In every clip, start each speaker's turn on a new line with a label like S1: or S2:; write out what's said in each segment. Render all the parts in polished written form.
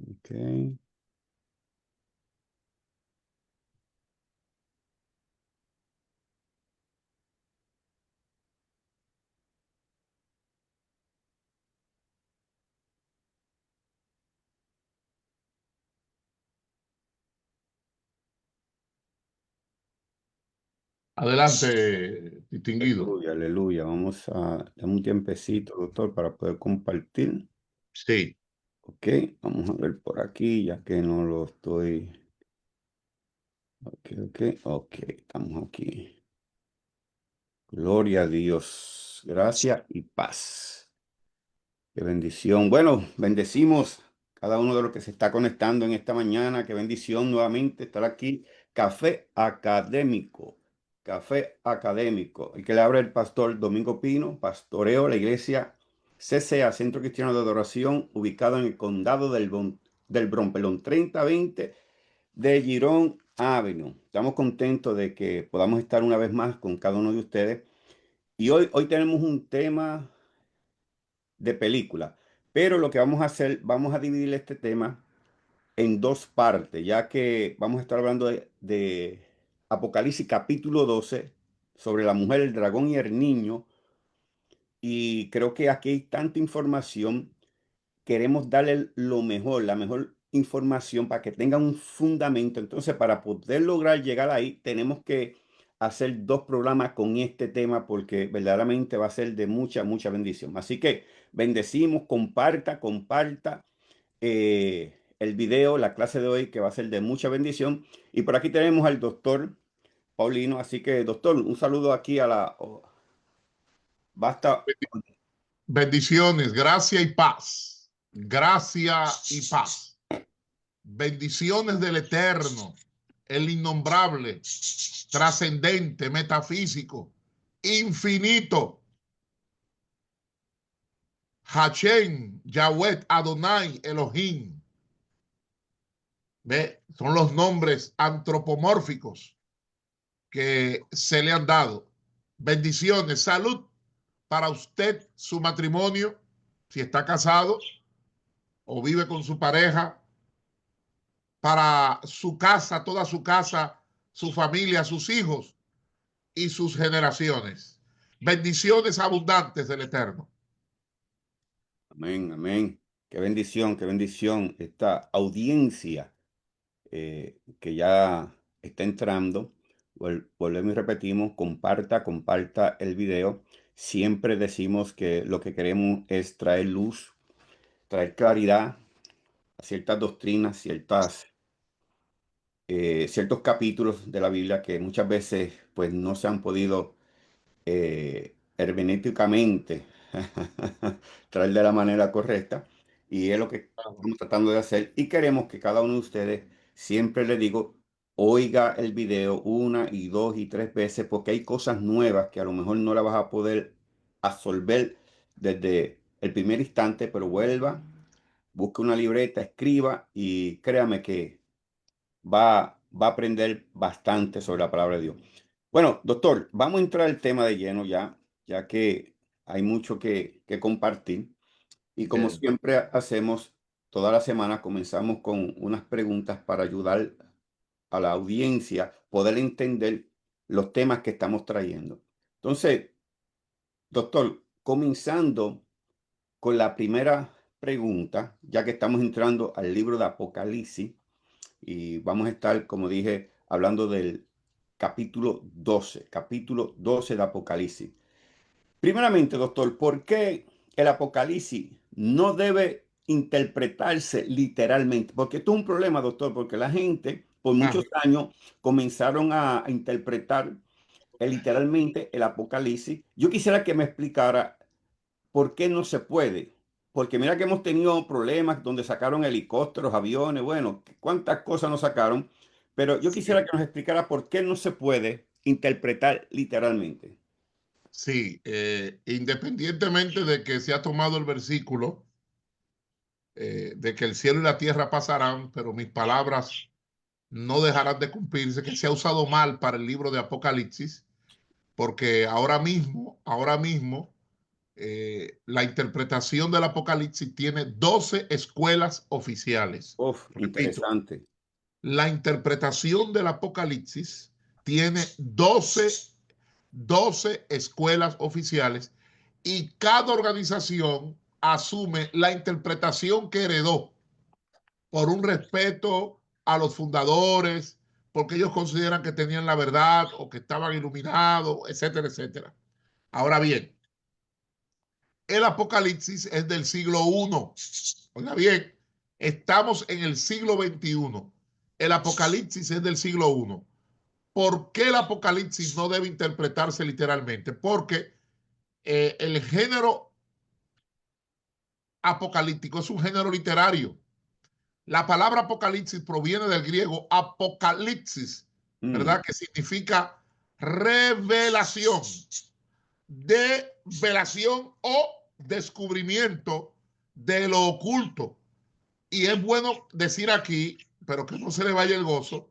S1: Ok.
S2: Adelante, distinguido.
S1: Aleluya, aleluya. Vamos a dar un tiempecito, doctor, para poder compartir.
S2: Sí.
S1: Ok, vamos a ver por aquí, ya que no lo estoy. Ok, ok, ok, estamos aquí. Gloria a Dios. Gracia y paz. Qué bendición. Bueno, bendecimos cada uno de los que se está conectando en esta mañana. Qué bendición nuevamente estar aquí. Café académico. Café académico. El que le abre el pastor Domingo Pino, pastoreo la iglesia CCA, Centro Cristiano de Adoración, ubicado en el condado del Bronx, 3020 de Girón Avenue. Estamos contentos de que podamos estar una vez más con cada uno de ustedes. Y hoy tenemos un tema de película. Pero lo que vamos a hacer, vamos a dividir este tema en dos partes, ya que vamos a estar hablando de Apocalipsis capítulo 12 sobre la mujer, el dragón y el niño. Y creo que aquí hay tanta información, queremos darle lo mejor, la mejor información para que tenga un fundamento. Entonces, para poder lograr llegar ahí, tenemos que hacer dos programas con este tema porque verdaderamente va a ser de mucha, mucha bendición. Así que bendecimos, comparta, comparta el video, la clase de hoy que va a ser de mucha bendición. Y por aquí tenemos al doctor Paulino. Así que, doctor, un saludo aquí a la... basta.
S2: Bendiciones, gracia y paz. Gracia y paz. Bendiciones del Eterno, el innombrable, trascendente, metafísico, infinito. Hashem, Yahweh, Adonai, Elohim. ¿Ve? Son los nombres antropomórficos que se le han dado. Bendiciones, salud para usted, su matrimonio, si está casado o vive con su pareja, para su casa, toda su casa, su familia, sus hijos y sus generaciones. Bendiciones abundantes del Eterno.
S1: Amén, amén. Qué bendición esta audiencia que ya está entrando. Volvemos y repetimos, comparta, comparta el video. Siempre decimos que lo que queremos es traer luz, traer claridad a ciertas doctrinas, ciertos capítulos de la Biblia que muchas veces pues no se han podido hermenéuticamente traer de la manera correcta. Y es lo que estamos tratando de hacer. Y queremos que cada uno de ustedes, siempre le digo, oiga el video una y dos y tres veces, porque hay cosas nuevas que a lo mejor no las vas a poder absorber desde el primer instante, pero vuelva, busque una libreta, escriba y créame que va a aprender bastante sobre la palabra de Dios. Bueno, doctor, vamos a entrar al tema de lleno ya que hay mucho que compartir. Y como
S2: Bien.
S1: siempre hacemos, toda la semana comenzamos con unas preguntas para ayudar a la audiencia poder entender los temas que estamos trayendo. Entonces, doctor, comenzando con la primera pregunta, ya que estamos entrando al libro de Apocalipsis, y vamos a estar, como dije, hablando del capítulo 12 de Apocalipsis. Primeramente, doctor, ¿por qué el Apocalipsis no debe interpretarse literalmente? Porque esto es un problema, doctor, porque la gente por
S2: Ajá.
S1: muchos años comenzaron a interpretar literalmente el Apocalipsis. Yo quisiera que me explicara ¿por qué no se puede? Porque mira que hemos tenido problemas donde sacaron helicópteros, aviones, bueno, cuántas cosas nos sacaron, pero yo quisiera que nos explicara por qué no se puede interpretar literalmente.
S2: Sí, independientemente de que se ha tomado el versículo de que el cielo y la tierra pasarán, pero mis palabras no dejarán de cumplirse, que se ha usado mal para el libro de Apocalipsis, porque ahora mismo la interpretación del Apocalipsis tiene 12 escuelas oficiales.
S1: Uf,
S2: Repito,
S1: interesante.
S2: la interpretación del Apocalipsis tiene 12 escuelas oficiales y cada organización asume la interpretación que heredó por un respeto a los fundadores, porque ellos consideran que tenían la verdad o que estaban iluminados, etcétera, etcétera. Ahora bien, el Apocalipsis es del siglo I. Oiga bien, estamos en el siglo XXI. El Apocalipsis es del siglo I. ¿Por qué el Apocalipsis no debe interpretarse literalmente? Porque el género apocalíptico es un género literario. La palabra apocalipsis proviene del griego apocalipsis, ¿verdad? Que significa revelación, develación o descubrimiento de lo oculto. Y es bueno decir aquí, pero que no se le vaya el gozo,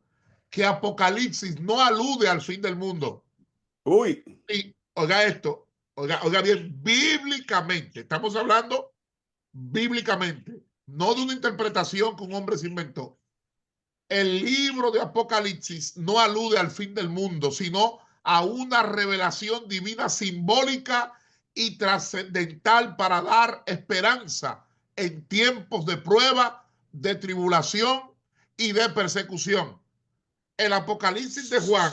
S2: que Apocalipsis no alude al fin del mundo.
S1: Uy.
S2: Y oiga esto, oiga bien, bíblicamente, estamos hablando bíblicamente, no de una interpretación que un hombre se inventó. El libro de Apocalipsis no alude al fin del mundo, sino a una revelación divina simbólica y trascendental para dar esperanza en tiempos de prueba, de tribulación y de persecución. El Apocalipsis de Juan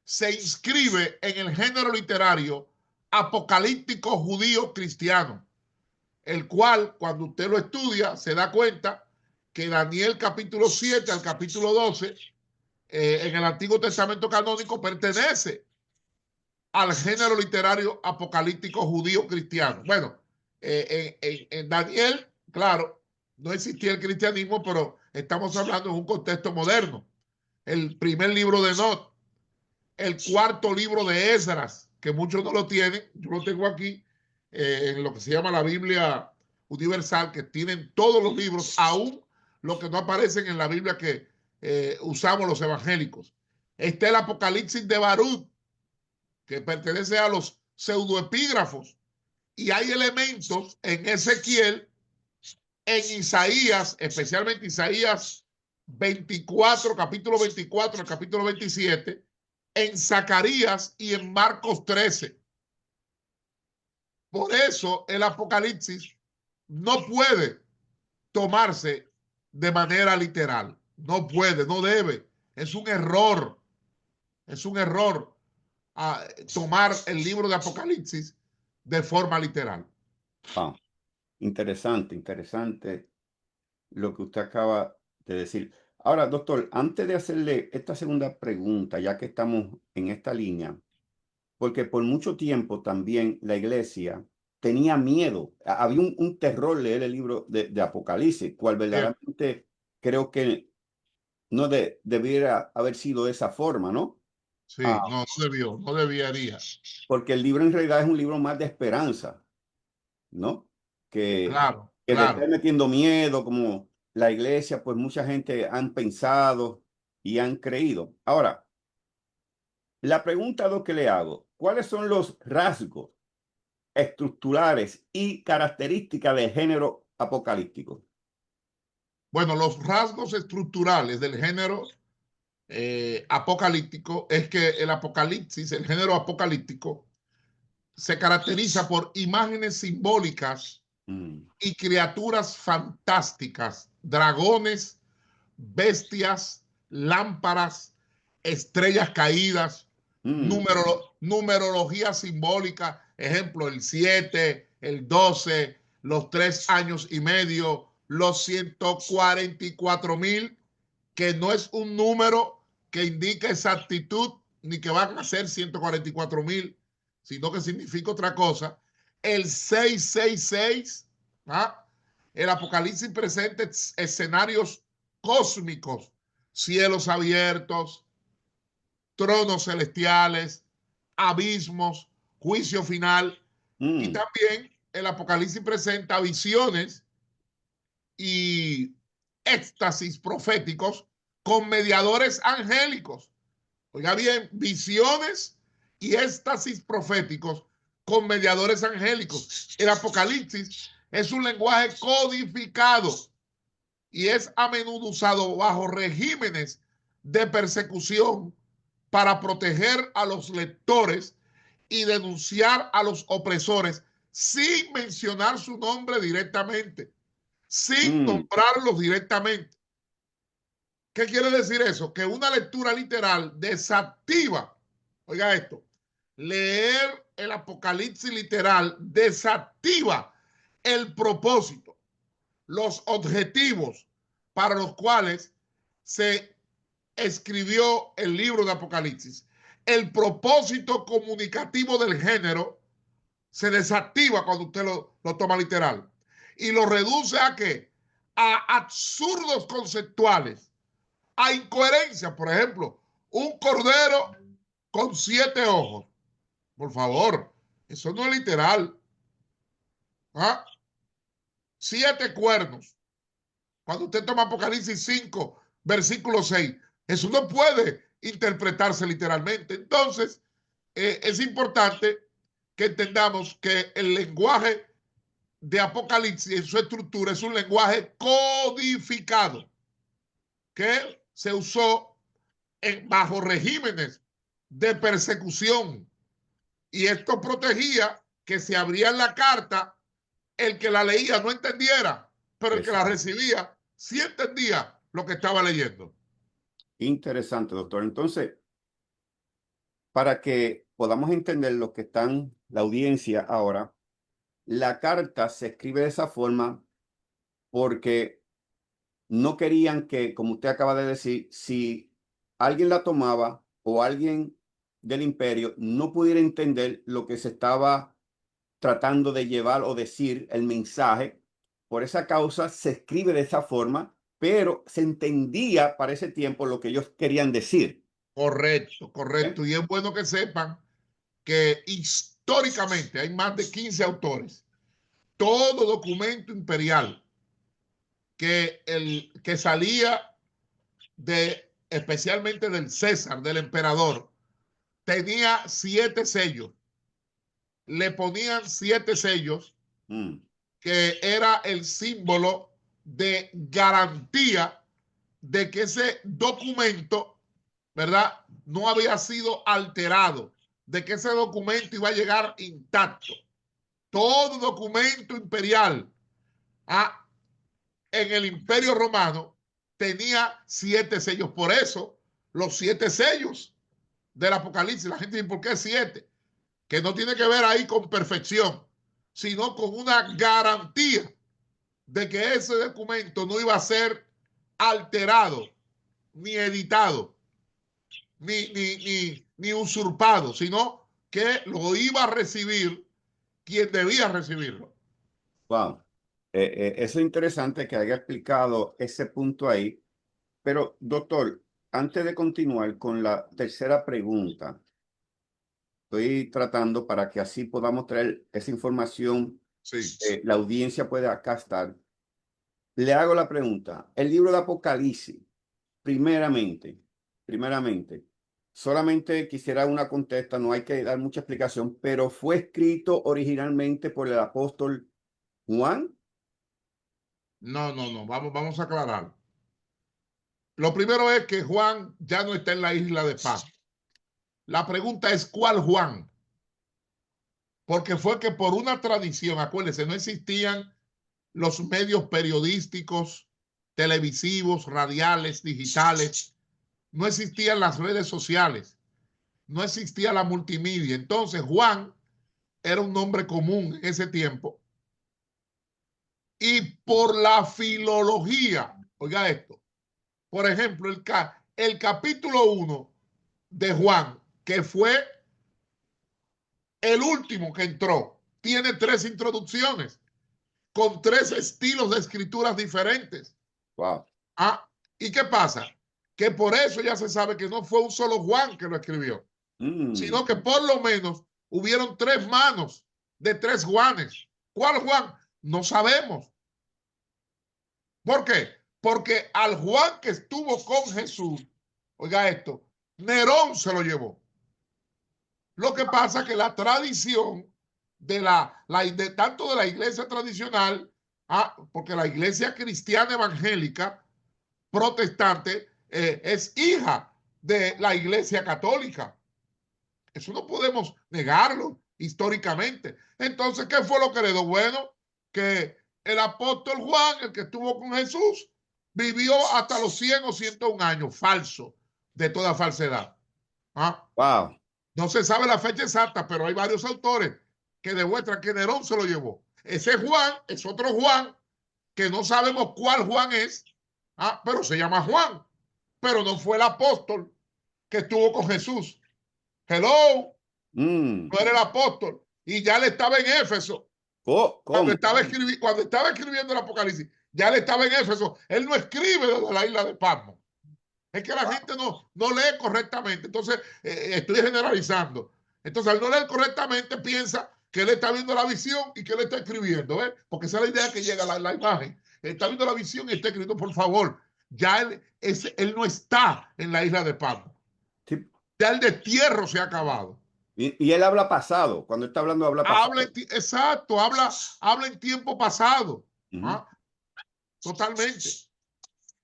S2: se inscribe en el género literario apocalíptico judío cristiano, el cual, cuando usted lo estudia, se da cuenta que Daniel capítulo 7 al capítulo 12 en el Antiguo Testamento canónico pertenece al género literario apocalíptico judío cristiano. Bueno, en Daniel, claro, no existía el cristianismo, pero estamos hablando en un contexto moderno. El primer libro de Enoch, el cuarto libro de Esdras, que muchos no lo tienen, yo lo tengo aquí, en lo que se llama la Biblia Universal, que tienen todos los libros, aún los que no aparecen en la Biblia que usamos los evangélicos. Está el Apocalipsis de Barut, que pertenece a los pseudoepígrafos, y hay elementos en Ezequiel, en Isaías, especialmente Isaías 24, capítulo 24, el capítulo 27, en Zacarías y en Marcos 13. Por eso el Apocalipsis no puede tomarse de manera literal. No puede, no debe. Es un error. Es un error tomar el libro de Apocalipsis de forma literal.
S1: Wow. Interesante, interesante lo que usted acaba de decir. Ahora, doctor, antes de hacerle esta segunda pregunta, ya que estamos en esta línea, porque por mucho tiempo también la iglesia tenía miedo, había un terror leer el libro de Apocalipsis, cual
S2: Bien.
S1: verdaderamente creo que no debiera haber sido de esa forma, ¿no? Ah,
S2: Sí, no, no debió, no debería.
S1: porque el libro en realidad es un libro más de esperanza, ¿no? Que,
S2: Claro,
S1: que de estar
S2: claro.
S1: metiendo miedo, como la iglesia, pues mucha gente han pensado y han creído. Ahora, la pregunta que le hago, ¿cuáles son los rasgos estructurales y características del género apocalíptico?
S2: Bueno, los rasgos estructurales del género apocalíptico es que el apocalipsis, el género apocalíptico, se caracteriza por imágenes simbólicas
S1: Mm,
S2: y criaturas fantásticas, dragones, bestias, lámparas, estrellas caídas,
S1: mm,
S2: numerología simbólica, ejemplo, el 7, el 12, los 3 años y medio, los 144,000, que no es un número que indica exactitud ni que van a ser 144,000, sino que significa otra cosa. El 666, ¿ah? El Apocalipsis presenta escenarios cósmicos, cielos abiertos, tronos celestiales, abismos, juicio final. Y
S1: mm,
S2: también el Apocalipsis presenta visiones y éxtasis proféticos con mediadores angélicos. Oiga bien, visiones y éxtasis proféticos con mediadores angélicos. El Apocalipsis es un lenguaje codificado y es a menudo usado bajo regímenes de persecución para proteger a los lectores y denunciar a los opresores sin mencionar su nombre directamente, sin
S1: Mm,
S2: nombrarlos directamente. ¿Qué quiere decir eso? Que una lectura literal desactiva, oiga esto, leer el Apocalipsis literal desactiva el propósito, los objetivos para los cuales se escribió el libro de Apocalipsis. El propósito comunicativo del género se desactiva cuando usted lo toma literal y lo reduce a qué? A absurdos conceptuales, a incoherencia. Por ejemplo, un cordero con 7 ojos. Por favor, eso no es literal. ¿Ah? 7 cuernos. Cuando usted toma Apocalipsis 5, versículo 6, eso no puede interpretarse literalmente. Entonces, es importante que entendamos que el lenguaje de Apocalipsis en su estructura es un lenguaje codificado que se usó bajo regímenes de persecución, y esto protegía que si abrían la carta, el que la leía no entendiera, pero el que la
S1: exacto.
S2: recibía sí entendía lo que estaba leyendo.
S1: Interesante, doctor. Entonces, para que podamos entender lo que están, la audiencia ahora, la carta se escribe de esa forma porque no querían que, como usted acaba de decir, si alguien la tomaba o alguien del imperio no pudiera entender lo que se estaba tratando de llevar o decir el mensaje, por esa causa se escribe de esa forma, pero se entendía para ese tiempo lo que ellos querían decir.
S2: Correcto,
S1: ¿Eh?
S2: correcto. Y es bueno que sepan que históricamente hay más de 15 autores. Todo documento imperial que salía especialmente del César, del emperador, tenía 7 sellos. Le ponían 7 sellos,
S1: Mm,
S2: que era el símbolo de garantía de que ese documento, ¿verdad?, no había sido alterado, de que ese documento iba a llegar intacto. Todo documento imperial en el Imperio Romano tenía 7 sellos. Por eso, los 7 sellos del Apocalipsis, la gente dice, ¿por qué 7? Que no tiene que ver ahí con perfección, sino con una garantía de que ese documento no iba a ser alterado, ni editado, ni usurpado, sino que lo iba a recibir quien debía recibirlo.
S1: wow. Eso es interesante que haya explicado ese punto ahí. Pero, doctor, antes de continuar con la tercera pregunta, estoy tratando para que así podamos traer esa información,
S2: Sí.
S1: la audiencia puede acá estar. Le hago la pregunta. El libro de Apocalipsis, primeramente, solamente quisiera una contesta, no hay que dar mucha explicación, pero fue escrito originalmente por el apóstol Juan.
S2: No. Vamos a aclarar. Lo primero es que Juan ya no está en la isla de Patmos. La pregunta es, ¿cuál Juan? Porque fue que por una tradición, acuérdense, no existían los medios periodísticos, televisivos, radiales, digitales, no existían las redes sociales, no existía la multimedia. Entonces Juan era un nombre común en ese tiempo. Y por la filología, oiga esto, por ejemplo, el capítulo 1 de Juan, que fue el último que entró, tiene 3 introducciones con 3 estilos de escrituras diferentes.
S1: Wow.
S2: ¿Y qué pasa? Que por eso ya se sabe que no fue un solo Juan que lo escribió,
S1: Mm,
S2: sino que por lo menos hubieron 3 manos de 3 Juanes. ¿Cuál Juan? No sabemos. ¿Por qué? Porque al Juan que estuvo con Jesús, oiga esto, Nerón se lo llevó. Lo que pasa es que la tradición tanto de la iglesia tradicional, porque la iglesia cristiana evangélica protestante es hija de la iglesia católica. Eso no podemos negarlo históricamente. Entonces, ¿qué fue lo que heredó? Bueno, que el apóstol Juan, el que estuvo con Jesús, vivió hasta los 100 o 101 años, falso, de toda falsedad.
S1: Wow.
S2: No se sabe la fecha exacta, pero hay varios autores que demuestran que Nerón se lo llevó. Ese Juan es otro Juan, que no sabemos cuál Juan es, pero se llama Juan, pero no fue el apóstol que estuvo con Jesús. Hello, no era el apóstol, y ya le estaba en Éfeso.
S1: ¿Cómo?
S2: Cuando estaba escribiendo el Apocalipsis, ya le estaba en Éfeso. Él no escribe desde la isla de Patmos. Es que la gente no lee correctamente. Entonces, estoy generalizando. Entonces, al no leer correctamente, piensa que él está viendo la visión y que él está escribiendo, porque esa es la idea que llega a la imagen. Él está viendo la visión y está escribiendo, por favor. Ya él no está en la isla de Patmos.
S1: Sí.
S2: Ya el destierro se ha acabado.
S1: Y él habla pasado. Cuando está hablando, habla pasado.
S2: Exacto, habla en tiempo pasado. Totalmente.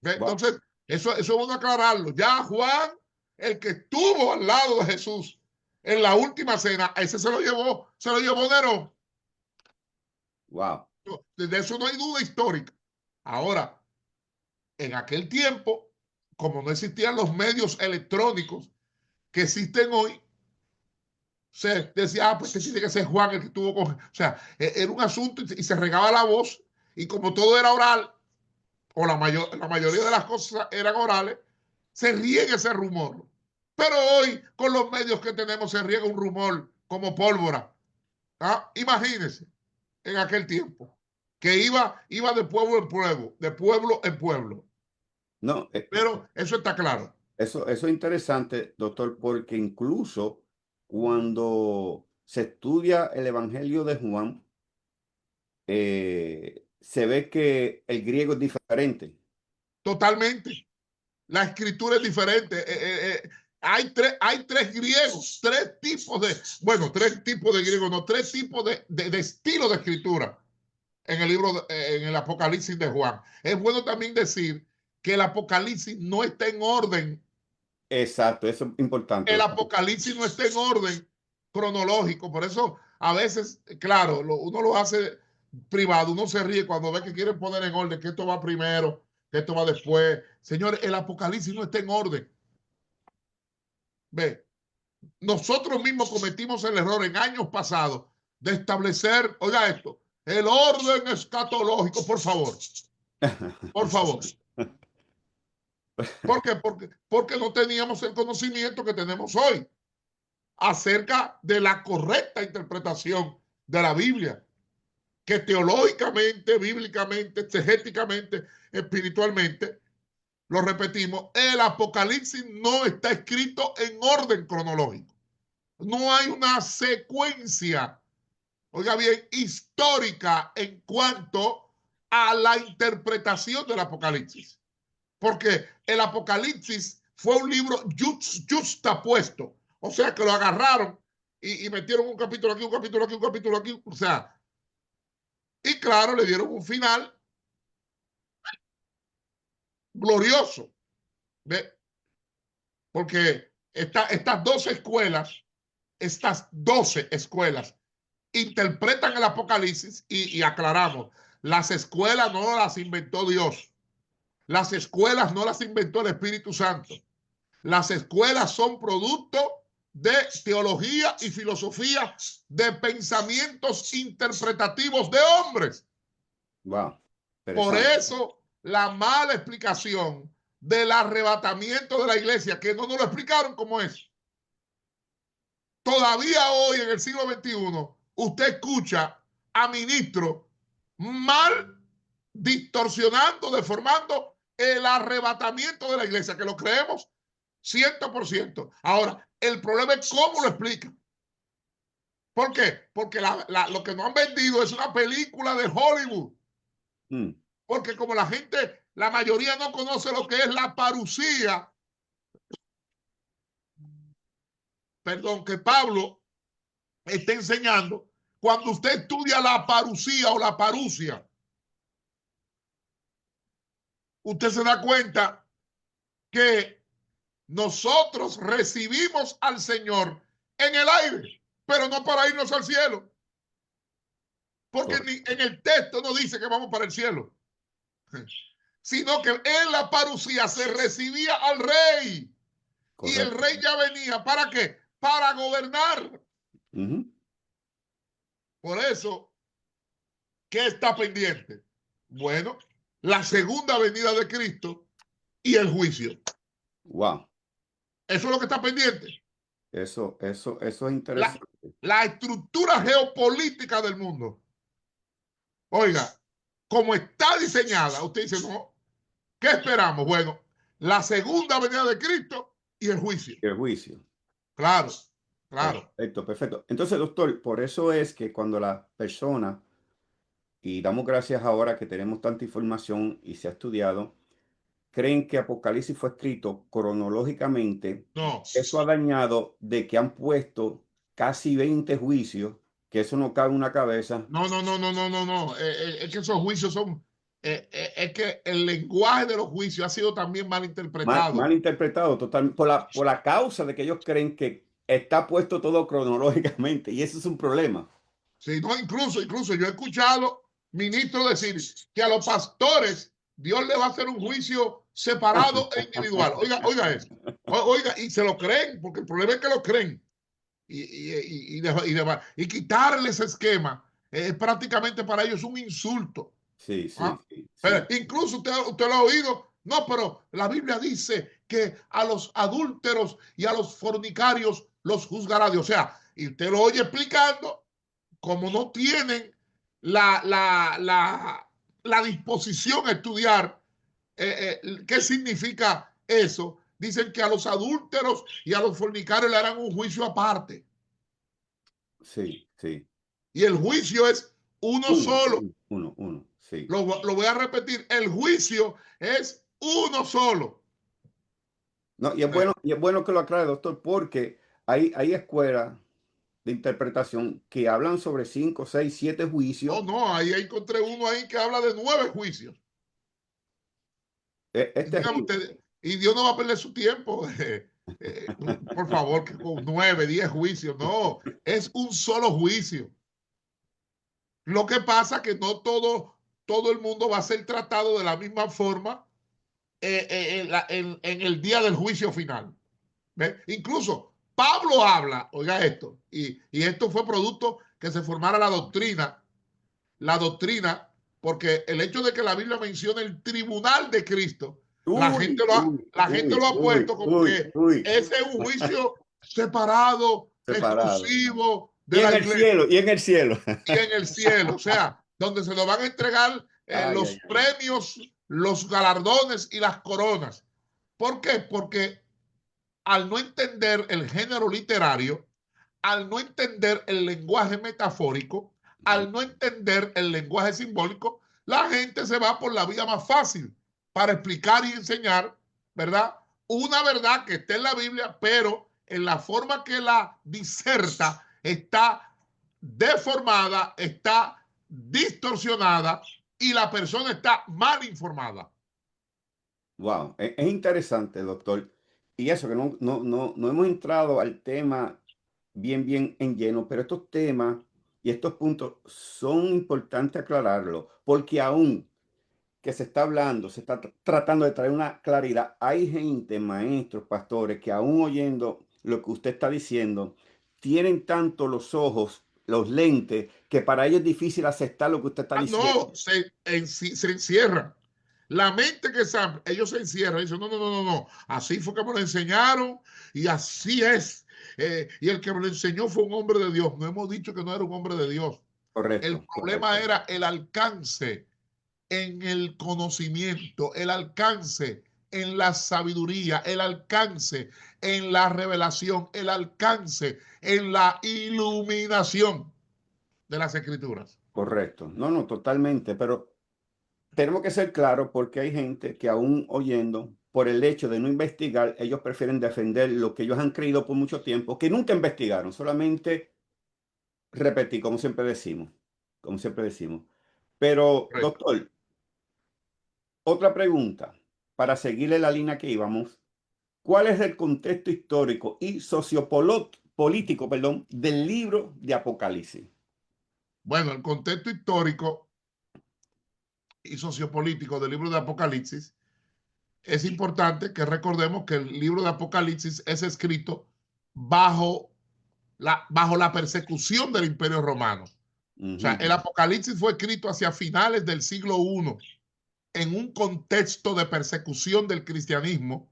S2: Entonces, wow. Eso vamos a aclararlo. Ya Juan, el que estuvo al lado de Jesús en la última cena, ese se lo llevó Nerón.
S1: Wow.
S2: De eso no hay duda histórica. Ahora, en aquel tiempo, como no existían los medios electrónicos que existen hoy, se decía, pues que tiene que ser Juan el que estuvo con... O sea, era un asunto y se regaba la voz, y como todo era oral, o la mayoría de las cosas eran orales, se riega ese rumor. Pero hoy, con los medios que tenemos, se riega un rumor como pólvora. Imagínense, en aquel tiempo, que iba de pueblo en pueblo, de pueblo en pueblo.
S1: No,
S2: pero eso está claro.
S1: Eso es interesante, doctor, porque incluso cuando se estudia el Evangelio de Juan, se ve que el griego es diferente.
S2: Totalmente. La escritura es diferente. Hay tres griegos, tres tipos de griegos, no, tres tipos de estilo de escritura en el libro, en el Apocalipsis de Juan. Es bueno también decir que el Apocalipsis no está en orden.
S1: Exacto, eso es importante.
S2: El Apocalipsis no está en orden cronológico, por eso a veces, claro, uno lo hace privado, uno se ríe cuando ve que quieren poner en orden, que esto va primero, que esto va después. Señores, el Apocalipsis no está en orden. Ve, nosotros mismos cometimos el error en años pasados de establecer, oiga esto, el orden escatológico, por favor. Por favor. ¿Por qué? Porque no teníamos el conocimiento que tenemos hoy acerca de la correcta interpretación de la Biblia, que teológicamente, bíblicamente, exegéticamente, espiritualmente, lo repetimos, el Apocalipsis no está escrito en orden cronológico. No hay una secuencia, oiga bien, histórica en cuanto a la interpretación del Apocalipsis. Porque el Apocalipsis fue un libro justapuesto. O sea, que lo agarraron y metieron un capítulo aquí, un capítulo aquí, un capítulo aquí. O sea, y claro, le dieron un final glorioso. ¿Ve? Porque estas 12 escuelas interpretan el Apocalipsis y aclaramos, las escuelas no las inventó Dios. Las escuelas no las inventó el Espíritu Santo. Las escuelas son producto de teología y filosofía de pensamientos interpretativos de hombres.
S1: Wow.
S2: Por eso la mala explicación del arrebatamiento de la iglesia, que no nos lo explicaron como es. Todavía hoy en el siglo XXI, usted escucha a ministros mal distorsionando, deformando el arrebatamiento de la iglesia, que lo creemos 100%. Ahora, el problema es cómo lo explican. ¿Por qué? Porque lo que nos han vendido es una película de Hollywood. Porque como la mayoría no conoce lo que es la parucía, perdón, que Pablo está enseñando, cuando usted estudia la parucía o la parucia, usted se da cuenta que nosotros recibimos al Señor en el aire, pero no para irnos al cielo. Porque ni en el texto no dice que vamos para el cielo, sino que en la parucía se recibía al rey. Correcto. Y el rey ya venía, ¿para qué? Para gobernar. Por eso, ¿qué está pendiente? Bueno, la segunda venida de Cristo y el juicio.
S1: Wow.
S2: Eso es lo que está pendiente.
S1: Eso es interesante.
S2: La estructura geopolítica del mundo. Oiga, como está diseñada, usted dice, no, ¿qué esperamos? Bueno, la segunda venida de Cristo y el juicio.
S1: El juicio.
S2: Claro, claro.
S1: Perfecto, perfecto. Entonces, doctor, por eso es que cuando la persona, y damos gracias ahora que tenemos tanta información y se ha estudiado, creen que Apocalipsis fue escrito cronológicamente,
S2: no.
S1: Eso ha dañado de que han puesto casi 20 juicios, que eso no cabe en una cabeza.
S2: No. Es que esos juicios son... es que el lenguaje de los juicios ha sido también mal interpretado.
S1: Mal interpretado totalmente por la causa de que ellos creen que está puesto todo cronológicamente, y eso es un problema.
S2: Sí, no, incluso yo he escuchado ministros decir que a los pastores Dios le va a hacer un juicio separado e individual. Oiga eso. Oiga, y se lo creen, porque el problema es que lo creen. Y quitarle ese esquema es prácticamente para ellos un insulto.
S1: Sí.
S2: Pero incluso usted lo ha oído. No, pero la Biblia dice que a los adúlteros y a los fornicarios los juzgará Dios. O sea, y usted lo oye explicando, como no tienen la disposición a estudiar qué significa eso, dicen que a los adúlteros y a los fornicarios le harán un juicio aparte.
S1: Sí.
S2: Y el juicio es uno solo.
S1: Uno, sí.
S2: Lo voy a repetir, el juicio es uno solo.
S1: No, y es bueno que lo aclare, doctor, porque hay escuelas de interpretación que hablan sobre 5, 6, 7 juicios.
S2: No, ahí encontré uno ahí que habla de 9 juicios. Y Dios no va a perder su tiempo. Por favor, que con 9, 10 juicios. No, es un solo juicio. Lo que pasa es que no todo el mundo va a ser tratado de la misma forma en el día del juicio final. ¿Ves? Incluso Pablo habla, oiga esto, y esto fue producto que se formara la doctrina, porque el hecho de que la Biblia mencione el tribunal de Cristo, la gente lo ha puesto como que ese es un juicio separado, exclusivo de la iglesia.
S1: Y en el cielo.
S2: Y en el cielo, o sea, donde se nos van a entregar los premios, los galardones y las coronas. ¿Por qué? Porque al no entender el género literario, al no entender el lenguaje metafórico, al no entender el lenguaje simbólico, la gente se va por la vía más fácil para explicar y enseñar, ¿verdad? Una verdad que está en la Biblia, pero en la forma que la diserta está deformada, está distorsionada y la persona está mal informada.
S1: Wow, es interesante, doctor. Y eso que no hemos entrado al tema bien en lleno, pero estos temas y estos puntos son importantes aclararlo, porque aún que se está hablando, se está tratando de traer una claridad, hay gente, maestros, pastores, que aún oyendo lo que usted está diciendo, tienen tanto los ojos, los lentes, que para ellos es difícil aceptar lo que usted está diciendo.
S2: No, se encierran. La mente que sabe, ellos se encierran y dicen, no, así fue que me lo enseñaron y así es. Y el que me lo enseñó fue un hombre de Dios. No hemos dicho que no era un hombre de Dios.
S1: Correcto.
S2: El problema era el alcance en el conocimiento, el alcance en la sabiduría, el alcance en la revelación, el alcance en la iluminación de las escrituras.
S1: Correcto. No, totalmente, pero tenemos que ser claros porque hay gente que aún oyendo, por el hecho de no investigar, ellos prefieren defender lo que ellos han creído por mucho tiempo, que nunca investigaron, solamente repetir, como siempre decimos, como siempre decimos. Pero,
S2: Correcto.
S1: doctor, otra pregunta, para seguirle la línea que íbamos. ¿Cuál es el contexto histórico y sociopolítico, perdón, del libro de Apocalipsis?
S2: Bueno, el contexto histórico y sociopolítico del libro de Apocalipsis, es importante que recordemos que el libro de Apocalipsis es escrito bajo bajo la persecución del Imperio Romano. O sea, el
S1: Ujú.
S2: Apocalipsis fue escrito hacia finales del siglo I en un contexto de persecución del cristianismo,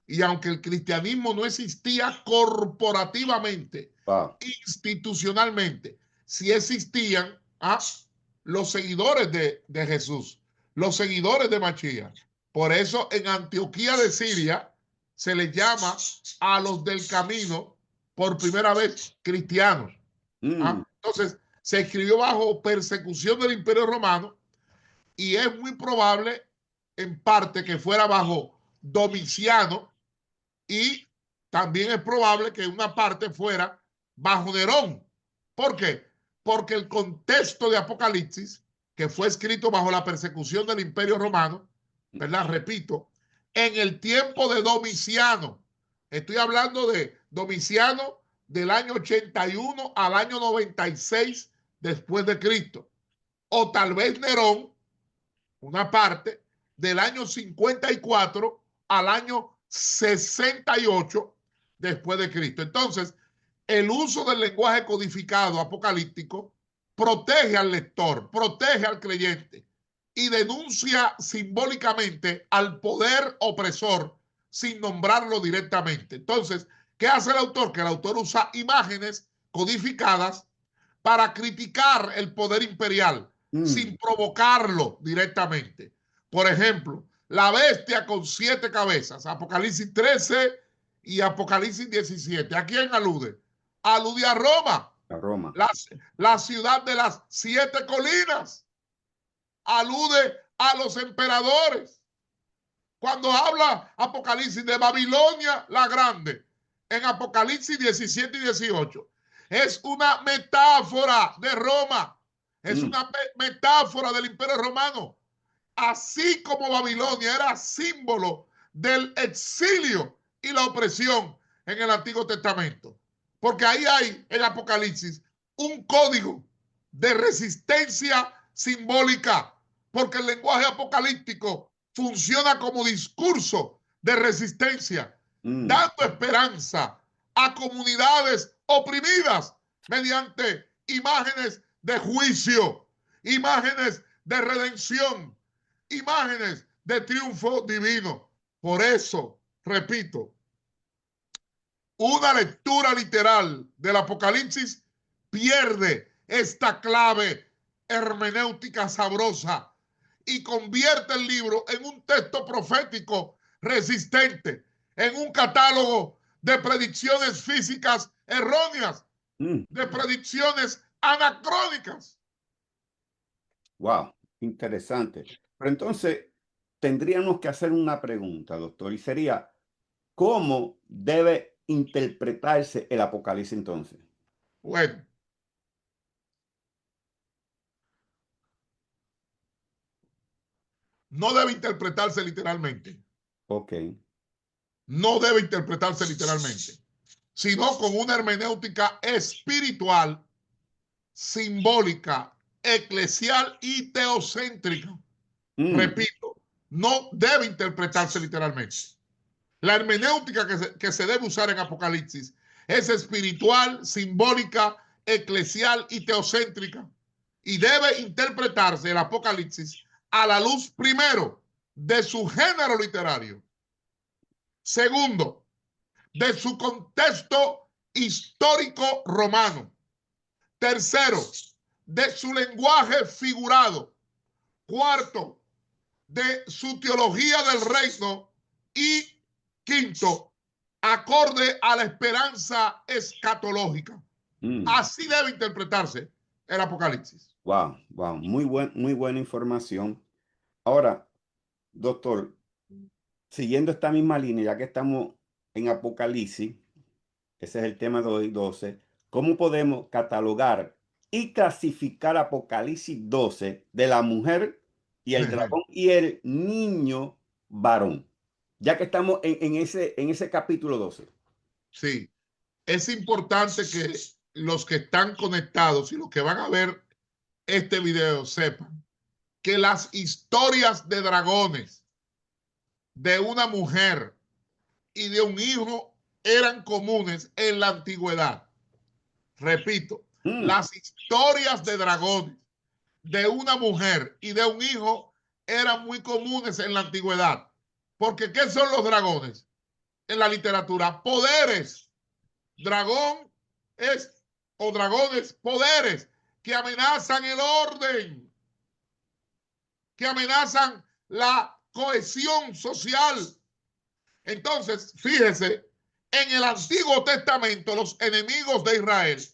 S2: y aunque el cristianismo no existía corporativamente,
S1: Wow.
S2: institucionalmente, sí existían los seguidores de Jesús, los seguidores de Mashiach. Por eso en Antioquía de Siria se les llama a los del camino por primera vez cristianos.
S1: Mm,
S2: Entonces, se escribió bajo persecución del Imperio Romano, y es muy probable, en parte, que fuera bajo Domiciano, y también es probable que una parte fuera bajo Nerón. ¿Por qué? Porque el contexto de Apocalipsis, que fue escrito bajo la persecución del Imperio Romano, ¿verdad? Repito, en el tiempo de Domiciano, estoy hablando de Domiciano del año 81 al año 96 después de Cristo, o tal vez Nerón, una parte, del año 54 al año 68 después de Cristo. Entonces, el uso del lenguaje codificado apocalíptico protege al lector, protege al creyente y denuncia simbólicamente al poder opresor sin nombrarlo directamente. Entonces, ¿qué hace el autor? Que el autor usa imágenes codificadas para criticar el poder imperial
S1: mm.
S2: sin provocarlo directamente. Por ejemplo, la bestia con 7 cabezas, Apocalipsis 13 y Apocalipsis 17. ¿A quién alude? Alude a Roma,
S1: A Roma.
S2: la, la ciudad de las 7 colinas. Alude a los emperadores. Cuando habla Apocalipsis de Babilonia la Grande, en Apocalipsis 17 y 18, es una metáfora de Roma, es
S1: Mm,
S2: una metáfora del Imperio Romano, así como Babilonia era símbolo del exilio y la opresión en el Antiguo Testamento. Porque ahí hay en Apocalipsis un código de resistencia simbólica, porque el lenguaje apocalíptico funciona como discurso de resistencia,
S1: mm,
S2: dando esperanza a comunidades oprimidas mediante imágenes de juicio, imágenes de redención, imágenes de triunfo divino. Por eso, repito, una lectura literal del Apocalipsis pierde esta clave hermenéutica sabrosa y convierte el libro en un texto profético resistente, en un catálogo de predicciones físicas erróneas,
S1: mm.
S2: de predicciones anacrónicas.
S1: Wow, interesante. Pero entonces, tendríamos que hacer una pregunta, doctor, y sería, ¿cómo debe interpretarse el Apocalipsis entonces?
S2: Bueno, no debe interpretarse literalmente,
S1: Ok.
S2: no debe interpretarse literalmente, sino con una hermenéutica espiritual, simbólica, eclesial y teocéntrica.
S1: Mm,
S2: Repito, no debe interpretarse literalmente. La hermenéutica que se debe usar en Apocalipsis es espiritual, simbólica, eclesial y teocéntrica. Y debe interpretarse el Apocalipsis a la luz, primero, de su género literario. Segundo, de su contexto histórico romano. Tercero, de su lenguaje figurado. Cuarto, de su teología del reino. Y quinto, acorde a la esperanza escatológica.
S1: mm.
S2: Así debe interpretarse el Apocalipsis.
S1: Wow, wow, muy buena información. Ahora, doctor, siguiendo esta misma línea, ya que estamos en Apocalipsis, ese es el tema de hoy 12, ¿cómo podemos catalogar y clasificar Apocalipsis 12 de la mujer y el dragón y el niño varón, ya que estamos en ese capítulo 12.
S2: Sí, es importante que los que están conectados y los que van a ver este video sepan que las historias de dragones, de una mujer y de un hijo eran comunes en la antigüedad. Repito, las historias de dragones, de una mujer y de un hijo eran muy comunes en la antigüedad. Porque ¿qué son los dragones? En la literatura, poderes. Dragón es, o dragones, poderes que amenazan el orden, que amenazan la cohesión social. Entonces, fíjese, en el Antiguo Testamento los enemigos de Israel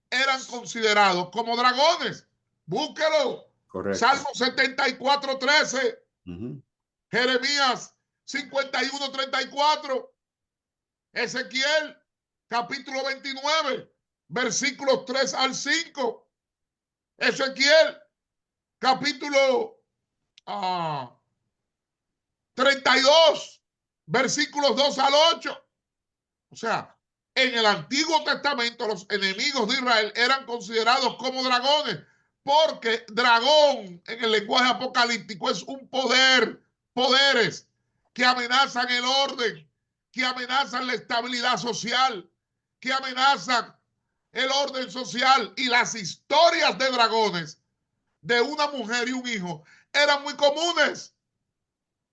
S2: eran considerados como dragones. Búsquelo.
S1: Correcto.
S2: Salmo 74:13. Jeremías 51:34. Ezequiel capítulo 29, versículos 3 al 5. Ezequiel capítulo 32, versículos 2 al 8. O sea, en el Antiguo Testamento los enemigos de Israel eran considerados como dragones, porque dragón en el lenguaje apocalíptico es un poder, poderes que amenazan el orden, que amenazan la estabilidad social, que amenazan el orden social. Y las historias de dragones de una mujer y un hijo eran muy comunes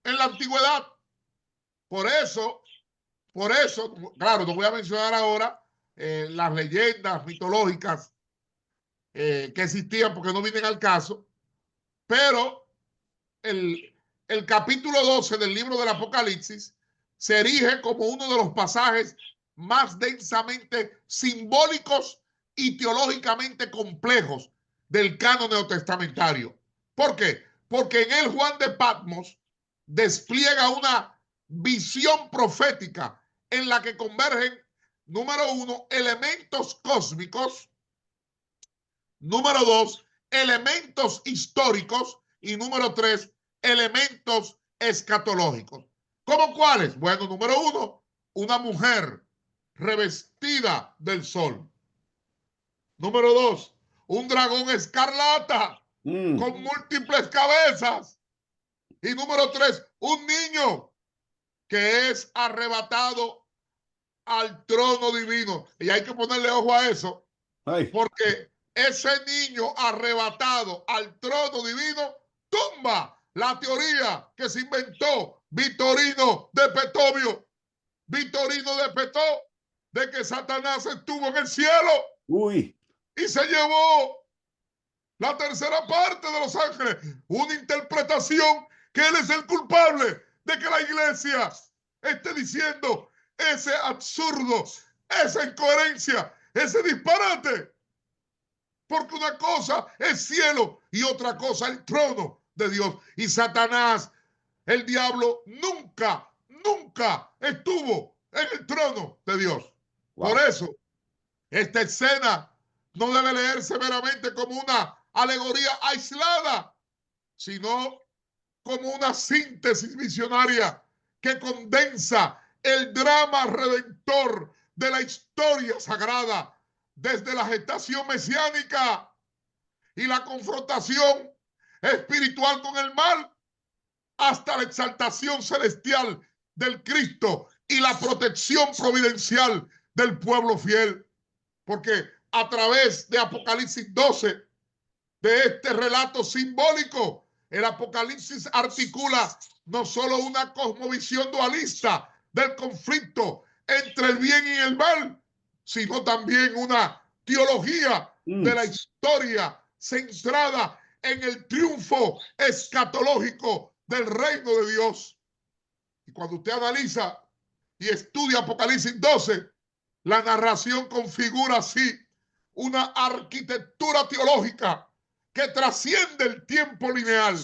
S2: en la antigüedad. Por eso, claro, no voy a mencionar ahora las leyendas mitológicas que existían porque no vienen al caso, pero el capítulo 12 del libro del Apocalipsis se erige como uno de los pasajes más densamente simbólicos y teológicamente complejos del canon neotestamentario. ¿Por qué? Porque en él Juan de Patmos despliega una visión profética en la que convergen, número uno, elementos cósmicos, número dos, elementos históricos y número tres, elementos escatológicos. ¿Cómo cuáles? Bueno, número uno, una mujer revestida del sol. Número dos, un dragón escarlata con múltiples cabezas. Y número tres, un niño que es arrebatado al trono divino. Y hay que ponerle ojo a eso, porque ese niño arrebatado al trono divino tumba la teoría que se inventó Vitorino de Petovio. Vitorino de Petó, de que Satanás estuvo en el cielo y se llevó la tercera parte de los ángeles. Una interpretación que él es el culpable de que la iglesia esté diciendo ese absurdo, esa incoherencia, ese disparate. Porque una cosa es cielo y otra cosa el trono de Dios. Y Satanás, el diablo, nunca estuvo en el trono de Dios. Por eso, esta escena no debe leerse meramente como una alegoría aislada, sino como una síntesis visionaria que condensa el drama redentor de la historia sagrada desde la gestación mesiánica y la confrontación espiritual con el mal hasta la exaltación celestial del Cristo y la protección providencial del pueblo fiel. Porque a través de Apocalipsis 12, de este relato simbólico, el Apocalipsis articula no solo una cosmovisión dualista del conflicto entre el bien y el mal, sino también una teología de la historia centrada en el triunfo escatológico del reino de Dios. Y cuando usted analiza y estudia Apocalipsis 12, la narración configura así una arquitectura teológica que trasciende el tiempo lineal,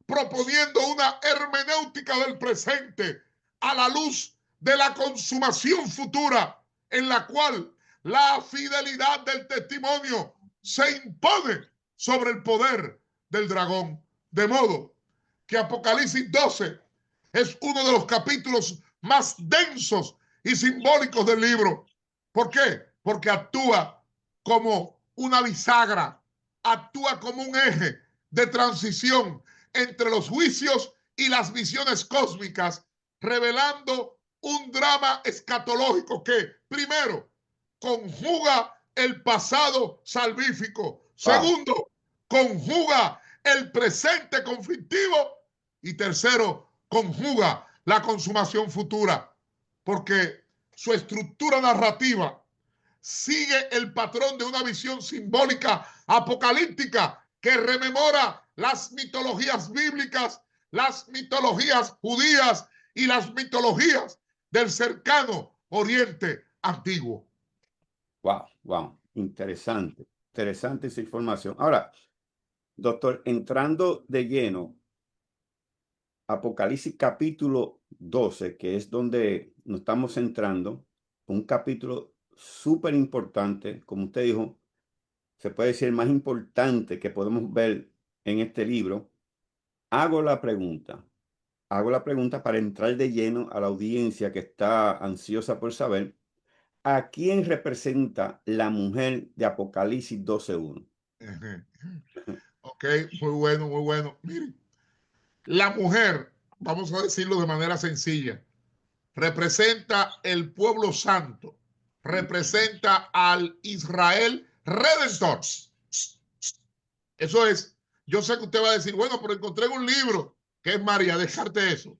S2: proponiendo una hermenéutica del presente a la luz de la consumación futura, en la cual la fidelidad del testimonio se impone sobre el poder del dragón. De modo que Apocalipsis 12 es uno de los capítulos más densos y simbólicos del libro. ¿Por qué? Porque actúa como una bisagra, actúa como un eje de transición entre los juicios y las visiones cósmicas, revelando un drama escatológico que, primero, conjuga el pasado salvífico,
S1: Wow,
S2: segundo, conjuga el presente conflictivo y tercero, conjuga la consumación futura, porque su estructura narrativa sigue el patrón de una visión simbólica apocalíptica que rememora las mitologías bíblicas, las mitologías judías y las mitologías del cercano Oriente Antiguo.
S1: wow, wow. Interesante. Interesante esa información. Ahora, doctor, entrando de lleno, Apocalipsis capítulo 12, que es donde nos estamos centrando, un capítulo súper importante, como usted dijo, se puede decir el más importante que podemos ver en este libro. Hago la pregunta, hago la pregunta para entrar de lleno a la audiencia que está ansiosa por saber, ¿a quién representa la mujer de Apocalipsis 12:1?
S2: Ok, muy bueno, muy bueno. Miren, la mujer, vamos a decirlo de manera sencilla, representa el pueblo santo, representa al Israel redentor. Eso es. Yo sé que usted va a decir, bueno, pero encontré un libro que es María, dejarte eso,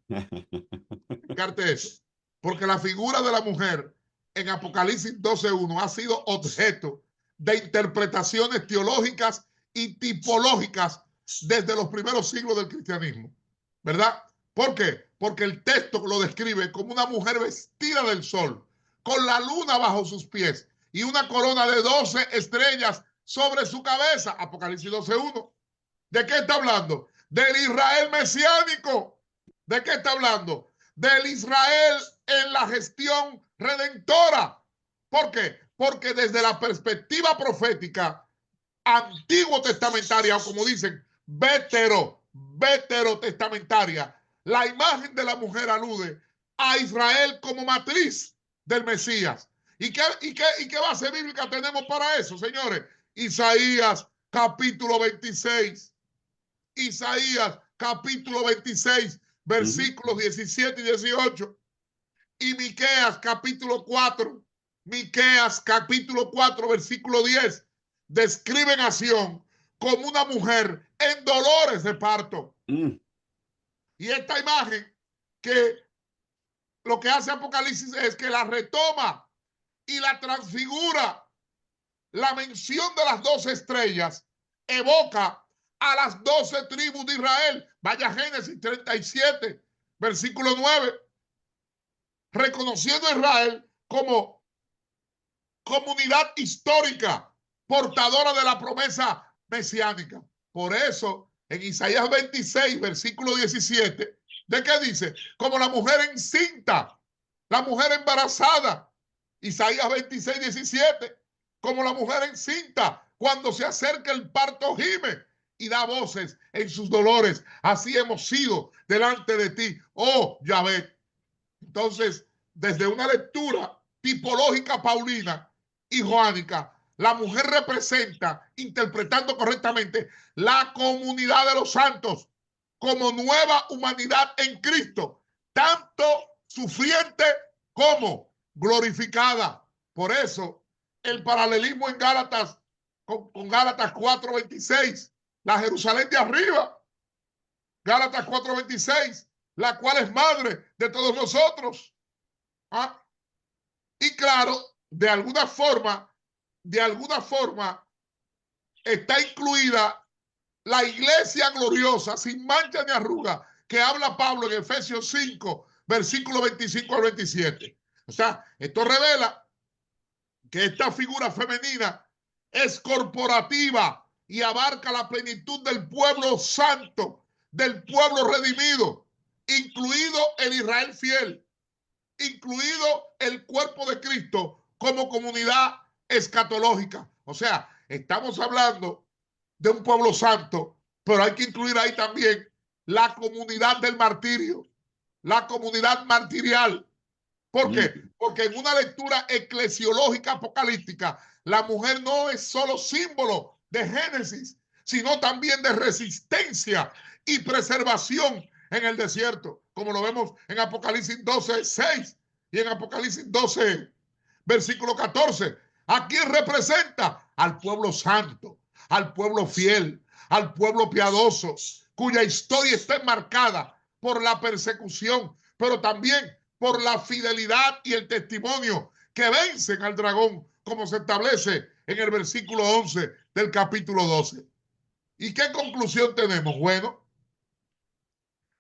S2: dejarte eso. Porque la figura de la mujer en Apocalipsis 12:1 ha sido objeto de interpretaciones teológicas y tipológicas desde los primeros siglos del cristianismo, ¿verdad? ¿Por qué? Porque el texto lo describe como una mujer vestida del sol, con la luna bajo sus pies y una corona de 12 estrellas sobre su cabeza. Apocalipsis 12:1. ¿De qué está hablando? Del Israel mesiánico. ¿De qué está hablando? Del Israel en la gestión redentora. ¿Por qué? Porque desde la perspectiva profética antiguo testamentaria, o como dicen, veterotestamentaria, la imagen de la mujer alude a Israel como matriz del Mesías. ¿Y qué base bíblica tenemos para eso, señores? Isaías capítulo 26. Isaías capítulo 26, versículos 17 y 18. Y Miqueas capítulo 4, Miqueas capítulo 4, versículo 10, describen a Sión como una mujer en dolores de parto. Y esta imagen que lo que hace Apocalipsis es que la retoma y la transfigura. La mención de las 12 estrellas evoca a las 12 tribus de Israel. Vaya Génesis 37, versículo 9. Reconociendo a Israel como comunidad histórica, portadora de la promesa mesiánica. Por eso, en Isaías 26, versículo 17, ¿de qué dice? Como la mujer encinta, la mujer embarazada. Isaías 26, 17, como la mujer encinta, cuando se acerca el parto gime y da voces en sus dolores. Así hemos sido delante de ti, oh Yahvé. Entonces, desde una lectura tipológica paulina y joánica, la mujer representa, interpretando correctamente, la comunidad de los santos como nueva humanidad en Cristo, tanto sufriente como glorificada. Por eso, el paralelismo en Gálatas, con Gálatas 4:26, la Jerusalén de arriba, Gálatas 4:26, la cual es madre de todos nosotros. ¿Ah? Y claro, de alguna forma, está incluida la iglesia gloriosa, sin mancha ni arruga, que habla Pablo en Efesios 5, versículo 25 al 27. O sea, esto revela que esta figura femenina es corporativa y abarca la plenitud del pueblo santo, del pueblo redimido, incluido el Israel fiel, incluido el cuerpo de Cristo como comunidad escatológica. O sea, estamos hablando de un pueblo santo, pero hay que incluir ahí también la comunidad del martirio, la comunidad martirial. ¿Por qué? Porque en una lectura eclesiológica apocalíptica, la mujer no es solo símbolo de Génesis, sino también de resistencia y preservación en el desierto, como lo vemos en Apocalipsis 12:6 y en Apocalipsis 12, versículo 14. ¿A quién representa? Al pueblo santo, al pueblo fiel, al pueblo piadoso, cuya historia está enmarcada por la persecución, pero también por la fidelidad y el testimonio que vencen al dragón, como se establece en el versículo 11 del capítulo 12. ¿Y qué conclusión tenemos? Bueno,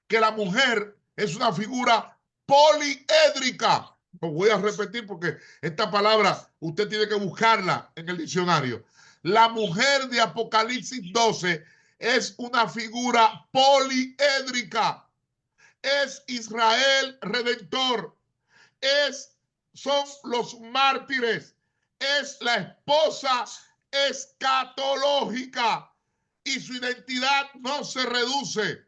S2: que la mujer es una figura poliédrica. Lo voy a repetir porque esta palabra usted tiene que buscarla en el diccionario. La mujer de Apocalipsis 12 es una figura poliédrica. Es Israel redentor. Son los mártires. Es la esposa escatológica. Y su identidad no se reduce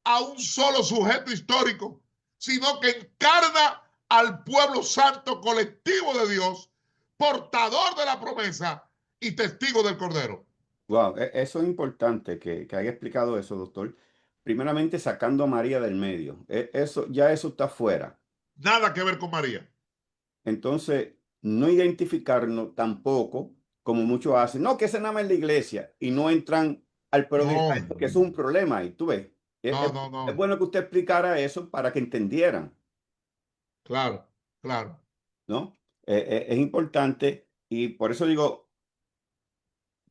S2: a un solo sujeto histórico, sino que encarna al pueblo santo colectivo de Dios, portador de la promesa y testigo del Cordero.
S1: Wow, eso es importante que haya explicado eso, doctor. Primeramente, sacando a María del medio. Eso está fuera.
S2: Nada que ver con María.
S1: Entonces, no identificarnos tampoco, como muchos hacen, no, que ese nada más es la iglesia, y no entran al pueblo de
S2: No,
S1: Israel, porque eso es un problema, y tú ves. Es,
S2: no,
S1: es-
S2: no,
S1: es
S2: no.
S1: bueno que usted explicara eso para que entendieran,
S2: Claro, claro.
S1: ¿no? Es importante, y por eso digo,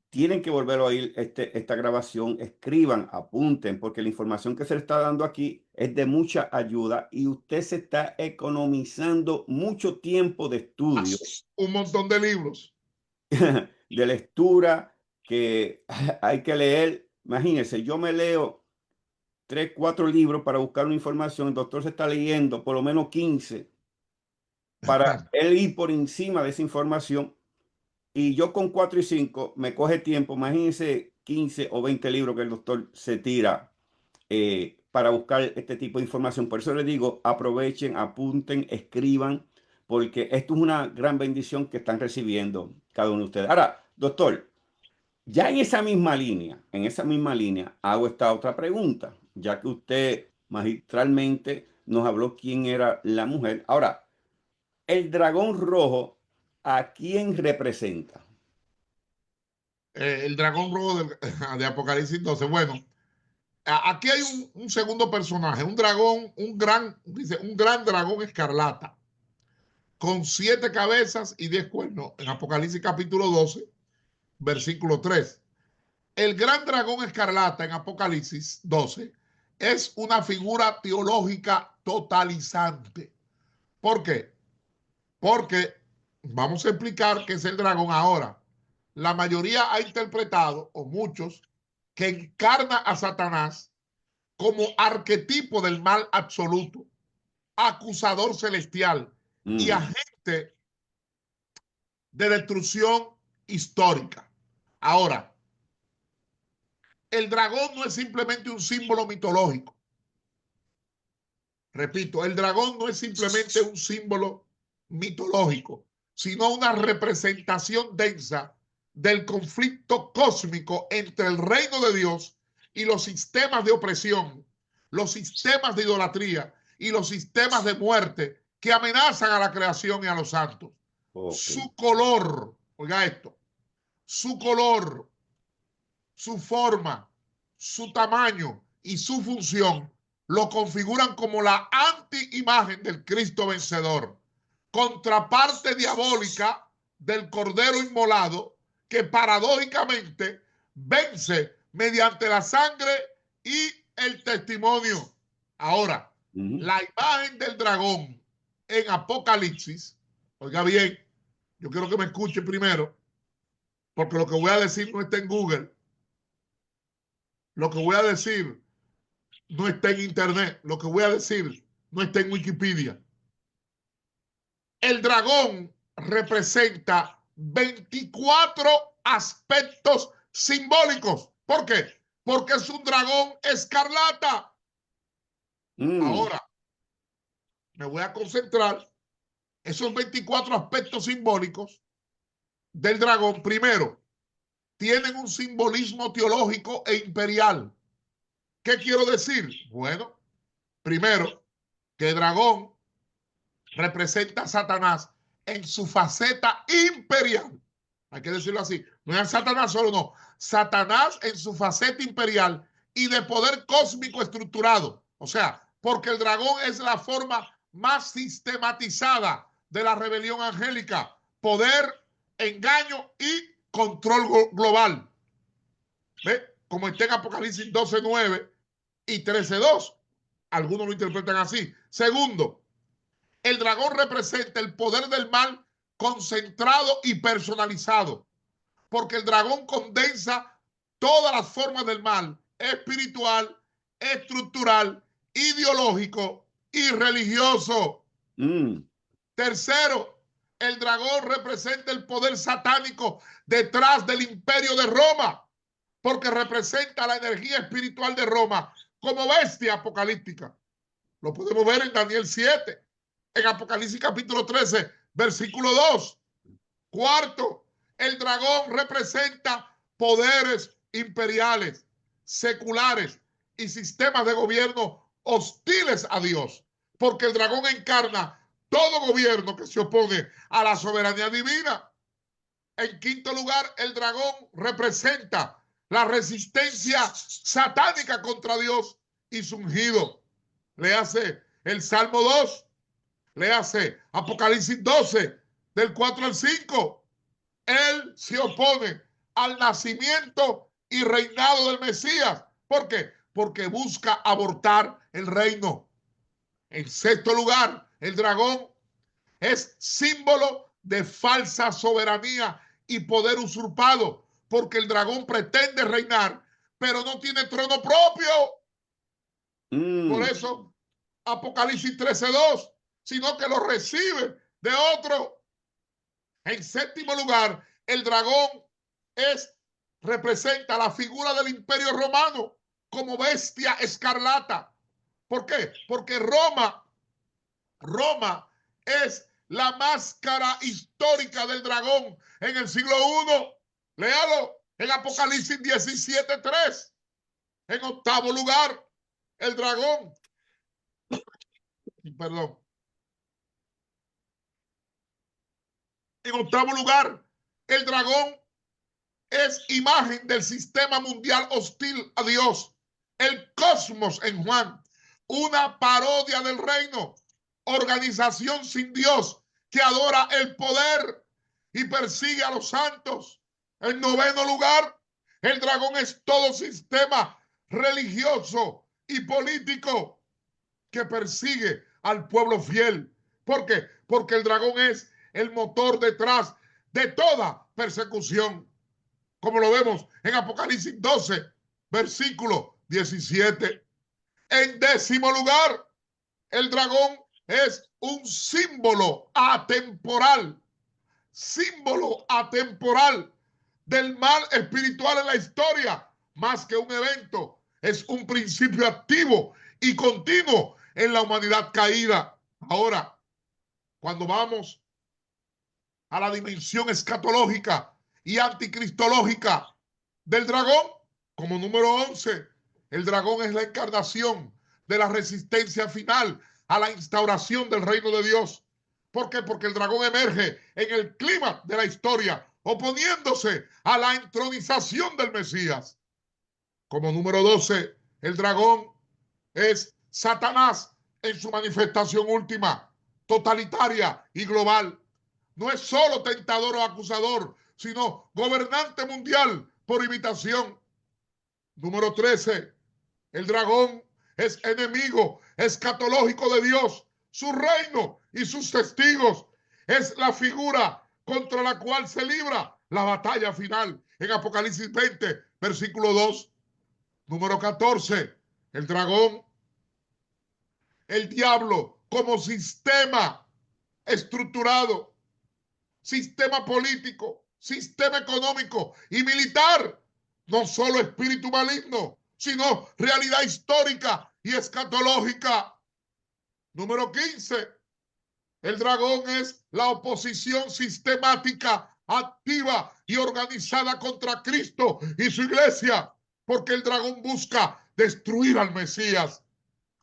S1: tienen que volver a oír esta grabación, escriban, apunten, porque la información que se le está dando aquí es de mucha ayuda y usted se está economizando mucho tiempo de estudio,
S2: Un montón de libros.
S1: de lectura que hay que leer. Imagínense, yo me leo 3, 4 libros para buscar una información, el doctor se está leyendo por lo menos 15 para él ir por encima de esa información. Y yo con 4 y 5 me coge tiempo. Imagínense 15 o 20 libros que el doctor se tira para buscar este tipo de información. Por eso les digo, aprovechen, apunten, escriban, porque esto es una gran bendición que están recibiendo cada uno de ustedes. Ahora, doctor, ya en esa misma línea, hago esta otra pregunta, ya que usted magistralmente nos habló quién era la mujer. Ahora, el dragón rojo, ¿a quién representa?
S2: El dragón rojo de Apocalipsis 12. Bueno, aquí hay un segundo personaje, un dragón, dice, un gran dragón escarlata, con 7 cabezas y 10 cuernos, en Apocalipsis capítulo 12, versículo 3. El gran dragón escarlata en Apocalipsis 12 es una figura teológica totalizante. ¿Por qué? Porque vamos a explicar qué es el dragón ahora. La mayoría ha interpretado, o muchos, que encarna a Satanás como arquetipo del mal absoluto, acusador celestial y
S1: Mm,
S2: agente de destrucción histórica. Ahora, el dragón no es simplemente un símbolo mitológico. Repito, el dragón no es simplemente un símbolo mitológico, sino una representación densa del conflicto cósmico entre el reino de Dios y los sistemas de opresión, los sistemas de idolatría y los sistemas de muerte que amenazan a la creación y a los santos.
S1: ok.
S2: Su color, oiga esto, su color, su forma, su tamaño y su función lo configuran como la anti-imagen del Cristo vencedor, contraparte diabólica del Cordero inmolado que paradójicamente vence mediante la sangre y el testimonio. Ahora,
S1: Ujú.
S2: la imagen del dragón en Apocalipsis, oiga bien, yo quiero que me escuche primero, porque lo que voy a decir no está en Google, lo que voy a decir no está en internet, lo que voy a decir no está en Wikipedia. El dragón representa 24 aspectos simbólicos. ¿Por qué? Porque es un dragón escarlata. Ahora, me voy a concentrar esos 24 aspectos simbólicos del dragón. Primero, tienen un simbolismo teológico e imperial. ¿Qué quiero decir? Bueno, primero, que el dragón representa a Satanás en su faceta imperial. Hay que decirlo así. No es Satanás solo, no. Satanás en su faceta imperial y de poder cósmico estructurado. O sea, porque el dragón es la forma más sistematizada de la rebelión angélica. Poder, engaño y control global. ¿Ve? Como está en Apocalipsis 12:9 y 13:2. Algunos lo interpretan así. Segundo, el dragón representa el poder del mal concentrado y personalizado, porque el dragón condensa todas las formas del mal, espiritual, estructural, ideológico y religioso. Tercero, el dragón representa el poder satánico detrás del imperio de Roma, porque representa la energía espiritual de Roma como bestia apocalíptica. Lo podemos ver en Daniel 7, en Apocalipsis capítulo 13, versículo 2. Cuarto, el dragón representa poderes imperiales, seculares y sistemas de gobierno hostiles a Dios, porque el dragón encarna todo gobierno que se opone a la soberanía divina. En quinto lugar, el dragón representa la resistencia satánica contra Dios y su ungido. Léase el Salmo 2, léase Apocalipsis 12, del 4 al 5. Él se opone al nacimiento y reinado del Mesías. ¿Por qué? Porque busca abortar el reino. En sexto lugar, el dragón es símbolo de falsa soberanía y poder usurpado, porque el dragón pretende reinar, pero no tiene trono propio. Por eso, Apocalipsis 13:2, sino que lo recibe de otro. En séptimo lugar, el dragón representa la figura del imperio romano como bestia escarlata. ¿Por qué? Porque Roma es la máscara histórica del dragón en el siglo I. Léalo en Apocalipsis 17:3. En octavo lugar, el dragón. Perdón. En octavo lugar, el dragón es imagen del sistema mundial hostil a Dios. El cosmos en Juan, una parodia del reino, organización sin Dios que adora el poder y persigue a los santos. En noveno lugar, el dragón es todo sistema religioso y político que persigue al pueblo fiel. ¿Por qué? Porque el dragón es el motor detrás de toda persecución, como lo vemos en Apocalipsis 12, versículo 17. En décimo lugar, el dragón es un símbolo atemporal del mal espiritual en la historia, más que un evento, es un principio activo y continuo en la humanidad caída. Ahora, cuando vamos a la dimensión escatológica y anticristológica del dragón, como número 11, el dragón es la encarnación de la resistencia final a la instauración del reino de Dios. ¿Por qué? Porque el dragón emerge en el clima de la historia, oponiéndose a la entronización del Mesías. Como número 12, el dragón es Satanás en su manifestación última, totalitaria y global. No es solo tentador o acusador, sino gobernante mundial por imitación. Número 13, el dragón es enemigo escatológico de Dios, su reino y sus testigos. Es la figura contra la cual se libra la batalla final en Apocalipsis 20, versículo 2. Número 14, el dragón, el diablo como sistema estructurado, sistema político, sistema económico y militar, no solo espíritu maligno, sino realidad histórica y escatológica. Número 15. El dragón es la oposición sistemática, activa y organizada contra Cristo y su iglesia, porque el dragón busca destruir al Mesías,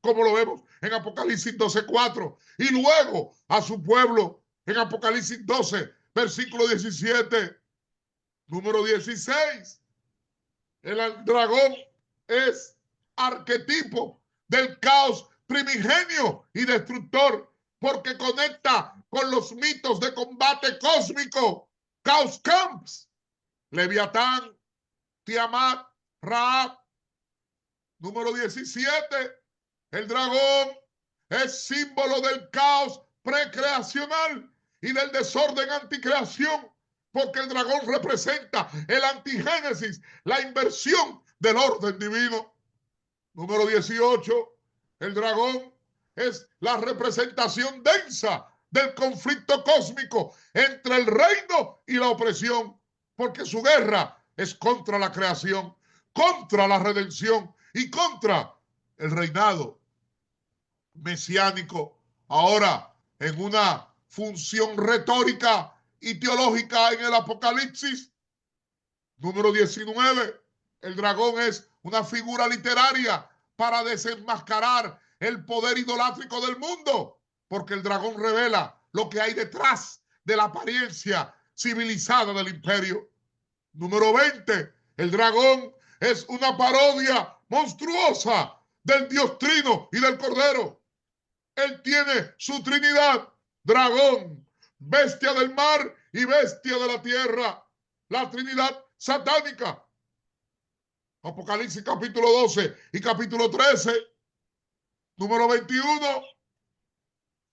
S2: como lo vemos en Apocalipsis 12:4, y luego a su pueblo en Apocalipsis 12, versículo 17. Número 16. El dragón es arquetipo del caos primigenio y destructor, porque conecta con los mitos de combate cósmico, Chaos Camps, Leviatán, Tiamat, Raab. Número 17. El dragón es símbolo del caos precreacional y del desorden anticreación, porque el dragón representa el antigénesis, la inversión del orden divino. Número 18. El dragón es la representación densa del conflicto cósmico entre el reino y la opresión, porque su guerra es contra la creación, contra la redención y contra el reinado mesiánico. Ahora, en una función retórica y teológica en el Apocalipsis, número 19, el dragón es una figura literaria para desenmascarar el poder idolátrico del mundo, porque el dragón revela lo que hay detrás de la apariencia civilizada del imperio. Número 20, el dragón es una parodia monstruosa del Dios Trino y del Cordero. Él tiene su Trinidad, dragón, bestia del mar y bestia de la tierra, la Trinidad satánica. Apocalipsis capítulo 12 y capítulo 13. Número 21.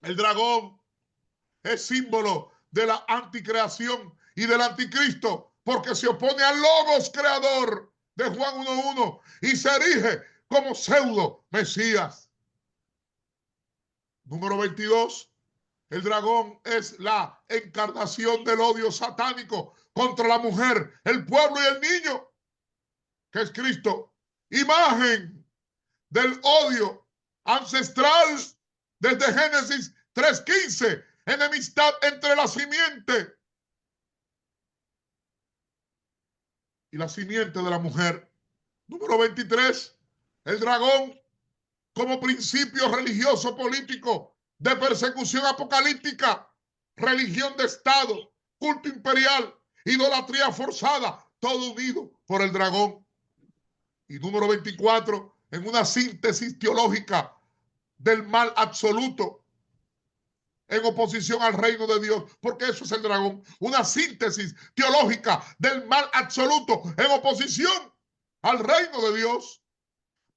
S2: El dragón es símbolo de la anticreación y del anticristo, porque se opone al logos creador de Juan 1:1 y se erige como pseudo Mesías. Número 22. El dragón es la encarnación del odio satánico contra la mujer, el pueblo y el niño, que es Cristo. Imagen del odio ancestral desde Génesis 3:15. Enemistad entre la simiente y la simiente de la mujer. Número 23. El dragón como principio religioso político de persecución apocalíptica, religión de Estado, culto imperial, idolatría forzada, todo unido por el dragón. Y número 24, en una síntesis teológica del mal absoluto, en oposición al reino de Dios, porque eso es el dragón, una síntesis teológica del mal absoluto en oposición al reino de Dios.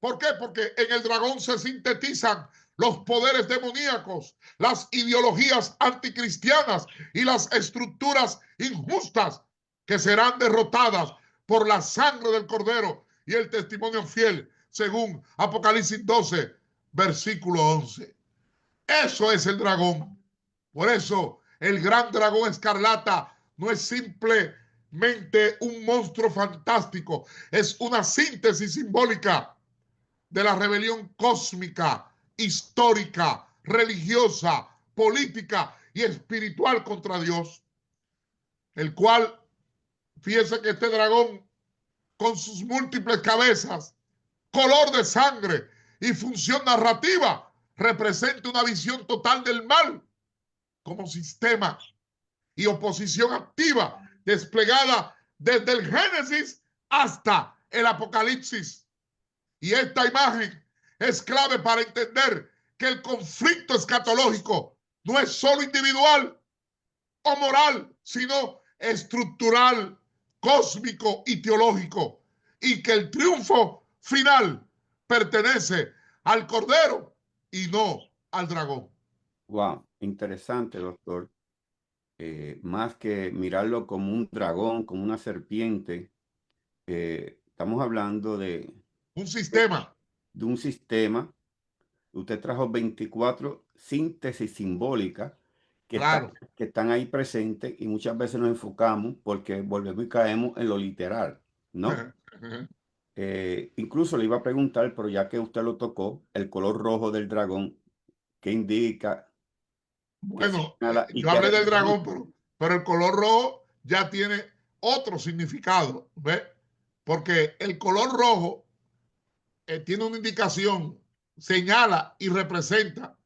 S2: ¿Por qué? Porque en el dragón se sintetizan los poderes demoníacos, las ideologías anticristianas y las estructuras injustas que serán derrotadas por la sangre del Cordero y el testimonio fiel, según Apocalipsis 12, versículo 11. Eso es el dragón. Por eso el gran dragón escarlata no es simplemente un monstruo fantástico, es una síntesis simbólica de la rebelión cósmica, histórica, religiosa, política y espiritual contra Dios, el cual, fíjense que este dragón, con sus múltiples cabezas, color de sangre y función narrativa, representa una visión total del mal como sistema y oposición activa desplegada desde el Génesis hasta el Apocalipsis. Y esta imagen es clave para entender que el conflicto escatológico no es solo individual o moral, sino estructural, cósmico y teológico, y que el triunfo final pertenece al Cordero y no al dragón.
S1: Wow, interesante, doctor. Más que mirarlo como un dragón, como una serpiente, estamos hablando
S2: Un sistema.
S1: de un sistema. Usted trajo 24 síntesis simbólicas que están,
S2: Claro.
S1: que están ahí presentes y muchas veces nos enfocamos porque volvemos y caemos en lo literal, ¿no? Incluso le iba a preguntar, pero ya que usted lo tocó, el color rojo del dragón, ¿qué indica? ¿Qué
S2: Bueno,
S1: señala y
S2: yo
S1: qué
S2: hablé del
S1: representa?
S2: dragón, pero el color rojo ya tiene otro significado, ¿ves? Porque el color rojo tiene una indicación, señala y representa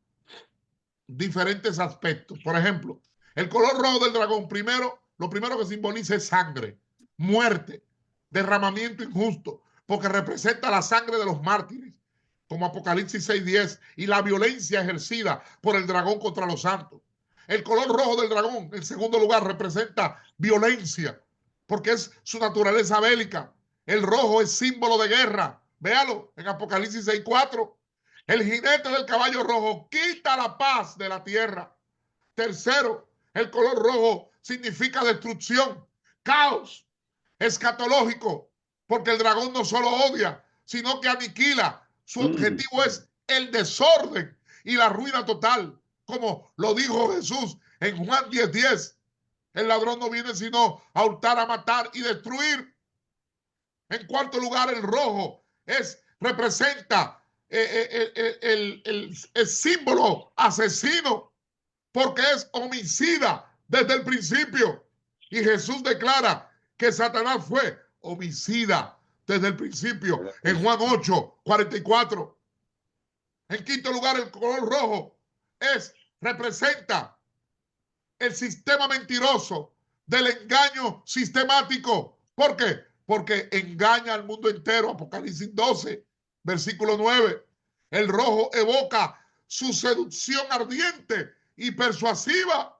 S2: diferentes aspectos. Por ejemplo, el color rojo del dragón, primero, lo primero que simboliza es sangre, muerte, derramamiento injusto, porque representa la sangre de los mártires, como Apocalipsis 6:10, y la violencia ejercida por el dragón contra los santos. El color rojo del dragón, en segundo lugar, representa violencia, porque es su naturaleza bélica. El rojo es símbolo de guerra. Véalo en Apocalipsis 6:4. El jinete del caballo rojo quita la paz de la tierra. Tercero, el color rojo significa destrucción, caos escatológico, porque el dragón no solo odia, sino que aniquila. Su
S1: Mm,
S2: objetivo es el desorden y la ruina total, como lo dijo Jesús en Juan 10:10. El ladrón no viene sino a hurtar, a matar y destruir. En cuarto lugar, el rojo representa el símbolo asesino, porque es homicida desde el principio. Y Jesús declara que Satanás fue homicida desde el principio en Juan 8:44. En quinto lugar, el color rojo representa el sistema mentiroso del engaño sistemático. ¿Por qué? Porque engaña al mundo entero. Apocalipsis 12, versículo 9. El rojo evoca su seducción ardiente y persuasiva.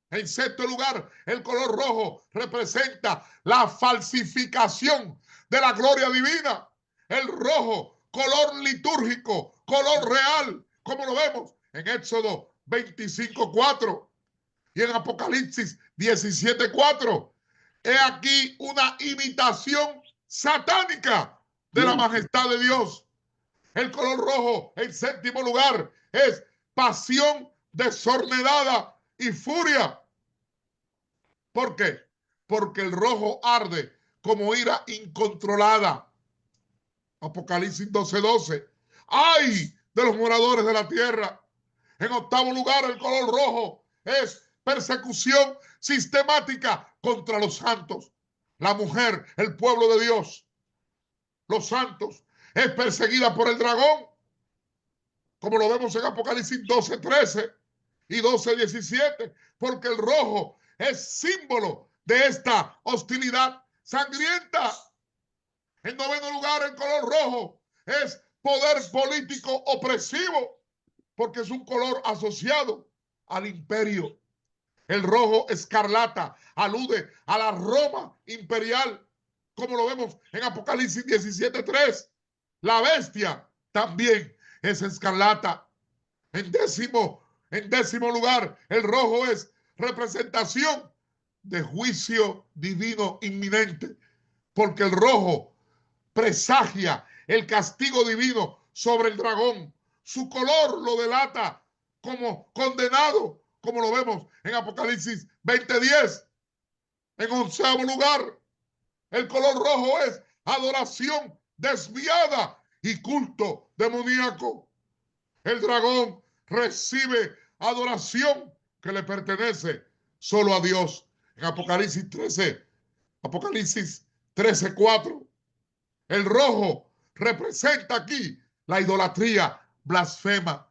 S2: En sexto lugar, el color rojo representa la falsificación de la gloria divina. El rojo, color litúrgico, color real, como lo vemos en Éxodo 25:4 y en Apocalipsis 17:4. He aquí una imitación satánica de la
S1: mm.
S2: majestad de Dios. El color rojo, en séptimo lugar, es pasión desordenada y furia. ¿Por qué? Porque el rojo arde como ira incontrolada. Apocalipsis 12:12. ¡Ay de los moradores de la tierra! En octavo lugar, el color rojo es persecución sistemática contra los santos. La mujer, el pueblo de Dios, los santos, es perseguida por el dragón, como lo vemos en Apocalipsis 12:13 y 12:17, porque el rojo es símbolo de esta hostilidad sangrienta. En noveno lugar, el color rojo es poder político opresivo, porque es un color asociado al imperio. El rojo escarlata alude a la Roma imperial, como lo vemos en Apocalipsis 17:3. La bestia también es escarlata. En décimo lugar, el rojo es representación de juicio divino inminente, porque el rojo presagia el castigo divino sobre el dragón. Su color lo delata como condenado, como lo vemos en Apocalipsis 20:10. En onceavo lugar, el color rojo es adoración desviada y culto demoníaco. El dragón recibe adoración que le pertenece solo a Dios. En Apocalipsis 13:4. El rojo representa aquí la idolatría blasfema.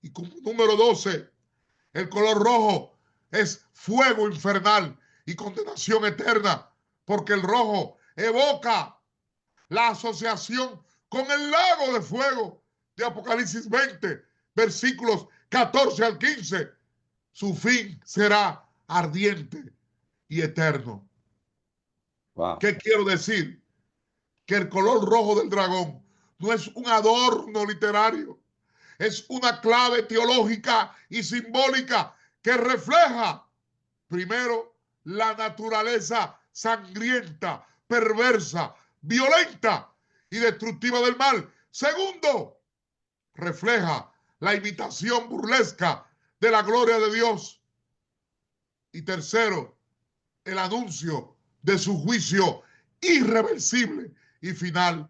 S2: Y como número 12, el color rojo es fuego infernal y condenación eterna, porque el rojo evoca la asociación con el lago de fuego de Apocalipsis 20, versículos 14 al 15. Su fin será ardiente y eterno.
S1: Wow.
S2: ¿Qué quiero decir? Que el color rojo del dragón no es un adorno literario, es una clave teológica y simbólica que refleja, primero, la naturaleza sangrienta, perversa, violenta y destructiva del mal. Segundo, refleja la imitación burlesca de la gloria de Dios. Y tercero, el anuncio de su juicio irreversible y final.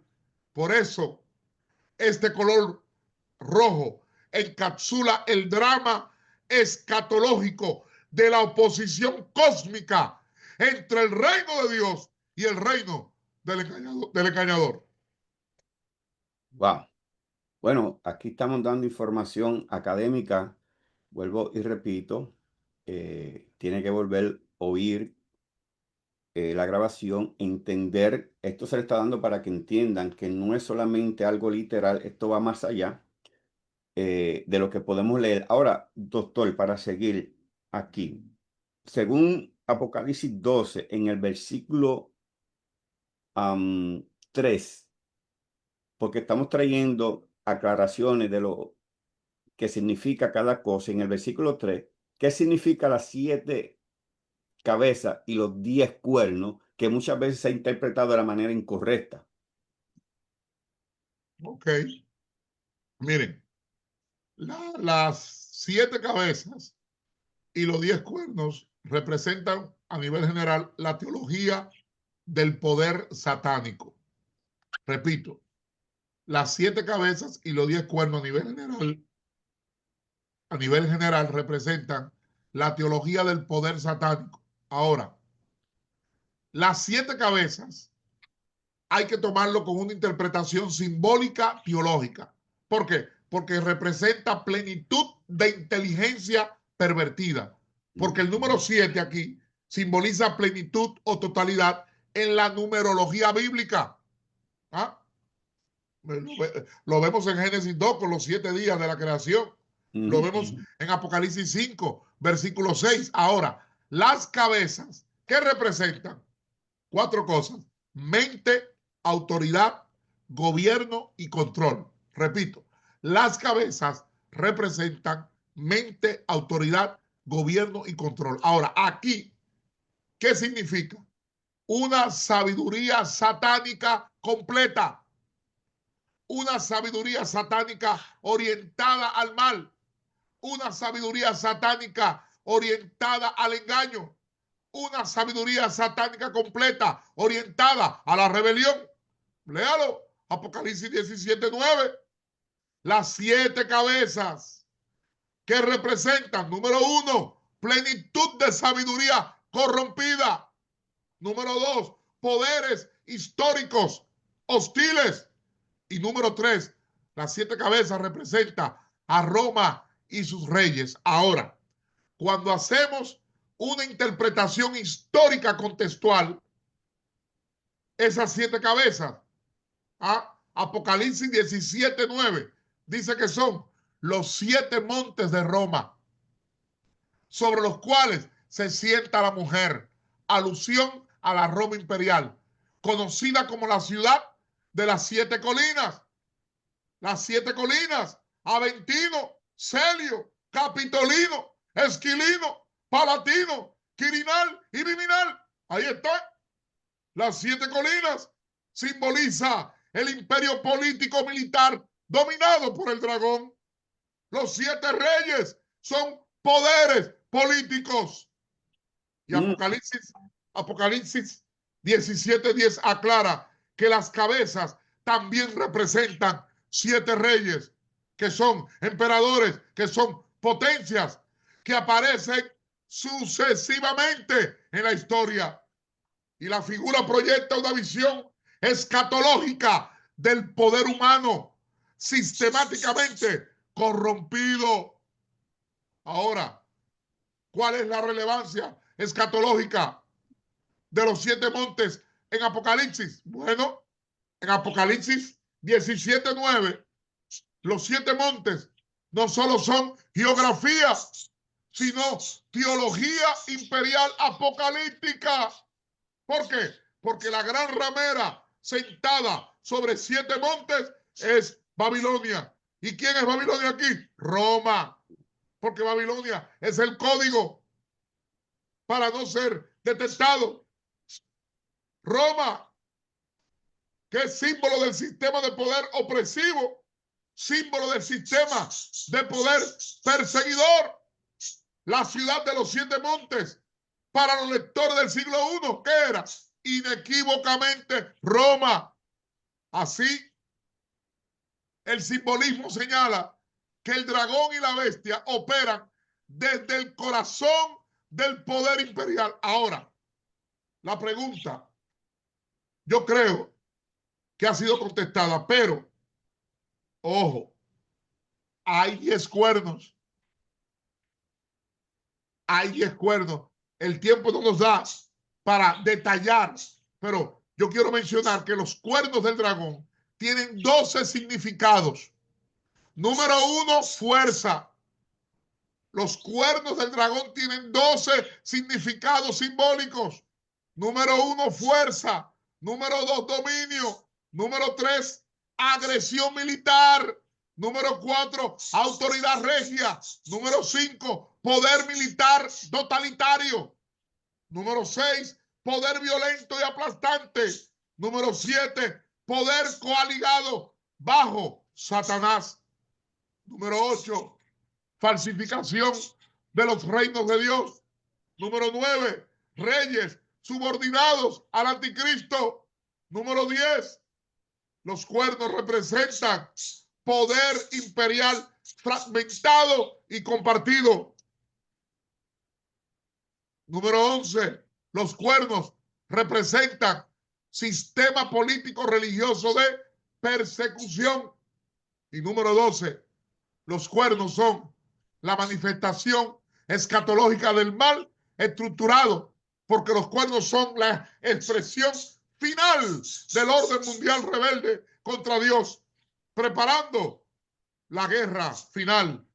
S2: Por eso, este color rojo encapsula el drama escatológico de la oposición cósmica entre el reino de Dios y el reino del engañador.
S1: Wow. Bueno, aquí estamos dando información académica. Vuelvo y repito, tiene que volver a oír la grabación, entender, esto se le está dando para que entiendan que no es solamente algo literal, esto va más allá de lo que podemos leer. Ahora, doctor, para seguir aquí, según Apocalipsis 12, en el versículo 3, porque estamos trayendo aclaraciones de lo que significa cada cosa. En el versículo 3, ¿qué significa las 7 cabezas y los 10 cuernos? Que muchas veces se ha interpretado de la manera incorrecta.
S2: Ok, miren, las 7 cabezas y los 10 cuernos representan a nivel general la teología del poder satánico. Repito, las 7 cabezas y los 10 cuernos a nivel general representan la teología del poder satánico. Ahora, las 7 cabezas hay que tomarlo con una interpretación simbólica teológica. ¿Por qué? Porque representa plenitud de inteligencia pervertida. Porque el número 7 aquí simboliza plenitud o totalidad en la numerología bíblica. ¿Ah? Lo vemos en Génesis 2 con los 7 días de la creación. Lo vemos en Apocalipsis 5, versículo 6. Ahora, las cabezas, ¿qué representan? 4 cosas: mente, autoridad, gobierno y control. Repito, las cabezas representan mente, autoridad, gobierno y control. Ahora, aquí, ¿qué significa? Una sabiduría satánica completa. Una sabiduría satánica orientada al mal. Una sabiduría satánica orientada al engaño. Una sabiduría satánica completa, orientada a la rebelión. Léalo, Apocalipsis 17:9. Las 7 cabezas que representan, número 1, plenitud de sabiduría corrompida. Número 2, poderes históricos hostiles. Y número 3, las 7 cabezas representan a Roma y sus reyes. Ahora, cuando hacemos una interpretación histórica contextual, esas 7 cabezas, Apocalipsis 17:9, dice que son los 7 montes de Roma, sobre los cuales se sienta la mujer, alusión a la Roma imperial, conocida como la ciudad de las 7 colinas. Las 7 colinas: Aventino, Celio, Capitolino, Esquilino, Palatino, Quirinal y Viminal. Ahí está. Las 7 colinas simboliza el imperio político militar dominado por el dragón. Los 7 reyes son poderes políticos. Y Apocalipsis 17:10 aclara que las cabezas también representan 7 reyes, que son emperadores, que son potencias, que aparecen sucesivamente en la historia. Y la figura proyecta una visión escatológica del poder humano sistemáticamente corrompido. Ahora, ¿cuál es la relevancia escatológica de los 7 montes en Apocalipsis? Bueno, en Apocalipsis 17:9, los 7 montes no solo son geografía, sino teología imperial apocalíptica. ¿Por qué? Porque la gran ramera sentada sobre 7 montes es Babilonia. ¿Y quién es Babilonia aquí? Roma. Porque Babilonia es el código para no ser detectado. Roma, que es símbolo del sistema de poder opresivo, símbolo del sistema de poder perseguidor. La ciudad de los 7 montes para los lectores del siglo I, ¿qué era? Inequívocamente Roma. Así, el simbolismo señala que el dragón y la bestia operan desde el corazón del poder imperial. Ahora, la pregunta, yo creo que ha sido contestada, pero, ojo, hay 10 cuernos. Hay 10 cuernos. El tiempo no nos da para detallar, pero yo quiero mencionar que los cuernos del dragón tienen 12 significados. Número 1, fuerza. Los cuernos del dragón tienen 12 significados simbólicos. Número 1, fuerza. Número 2, dominio. Número 3, agresión militar. Número 4, autoridad regia. Número 5, poder militar totalitario. Número 6, poder violento y aplastante. Número 7, poder coaligado bajo Satanás. Número 8, falsificación de los reinos de Dios. Número 9, reyes subordinados al anticristo. Número 10, los cuernos representan poder imperial fragmentado y compartido. Número 11, los cuernos representan sistema político religioso de persecución. Y número 12, los cuernos son la manifestación escatológica del mal estructurado, porque los cuernos son la expresión final del orden mundial rebelde contra Dios, preparando la guerra final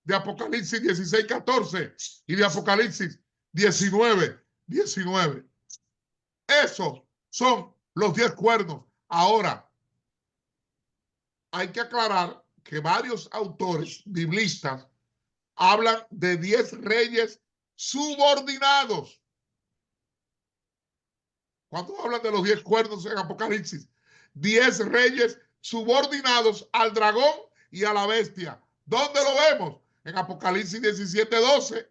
S2: de Apocalipsis 16:14 y de Apocalipsis 19:19. Esos son los 10 cuernos. Ahora, hay que aclarar que varios autores biblistas hablan de 10 reyes subordinados. Cuando hablan de los 10 cuernos en Apocalipsis, 10 reyes subordinados al dragón y a la bestia. ¿Dónde lo vemos? En Apocalipsis 17:12,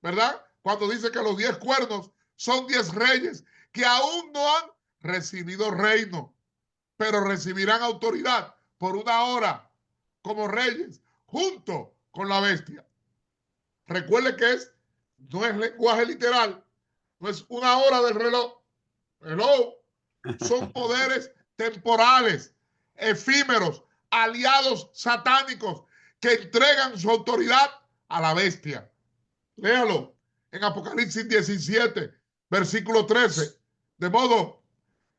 S2: ¿verdad? Cuando dice que los 10 cuernos son 10 reyes que aún no han recibido reino, pero recibirán autoridad por una hora como reyes junto con la bestia. Recuerde que no es lenguaje literal, no es una hora del reloj. Son poderes temporales, efímeros, aliados satánicos que entregan su autoridad a la bestia. Léalo en Apocalipsis 17, versículo 13. De modo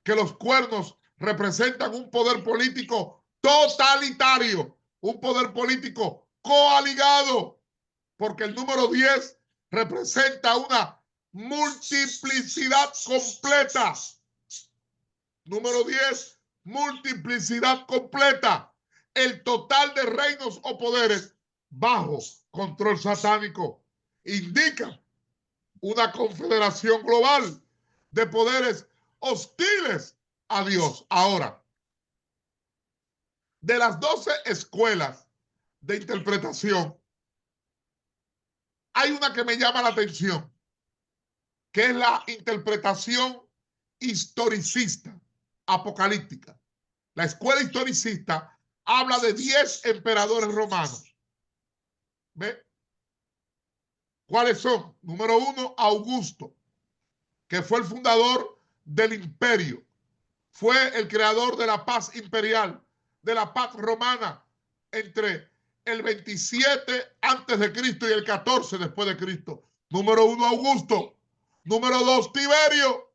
S2: que los cuernos representan un poder político totalitario, un poder político coaligado, porque el número 10 representa una multiplicidad completa. Número 10, multiplicidad completa. El total de reinos o poderes bajo control satánico indica una confederación global de poderes hostiles a Dios. Ahora, de las 12 escuelas de interpretación, hay una que me llama la atención, que es la interpretación historicista, apocalíptica. La escuela historicista habla de 10 emperadores romanos. ¿Ve? ¿Cuáles son? Número 1, Augusto, que fue el fundador del imperio. Fue el creador de la paz imperial, de la paz romana, entre el 27 antes de Cristo y el 14 después de Cristo. Número 1, Augusto. Número 2, Tiberio,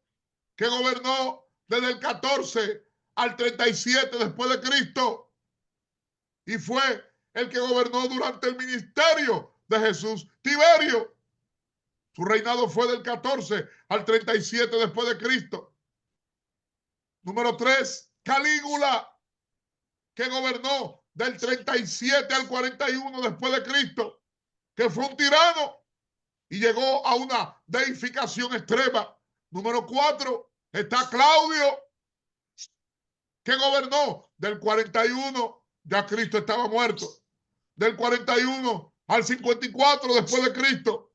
S2: que gobernó desde el 14 al 37 después de Cristo y fue el que gobernó durante el ministerio de Jesús. Tiberio, su reinado fue del 14 al 37 después de Cristo. Número 3, Calígula, que gobernó del 37 al 41 después de Cristo, que fue un tirano y llegó a una deificación extrema. Número 4, está Claudio, que gobernó del 41, ya Cristo estaba muerto, del 41 al 54 después de Cristo,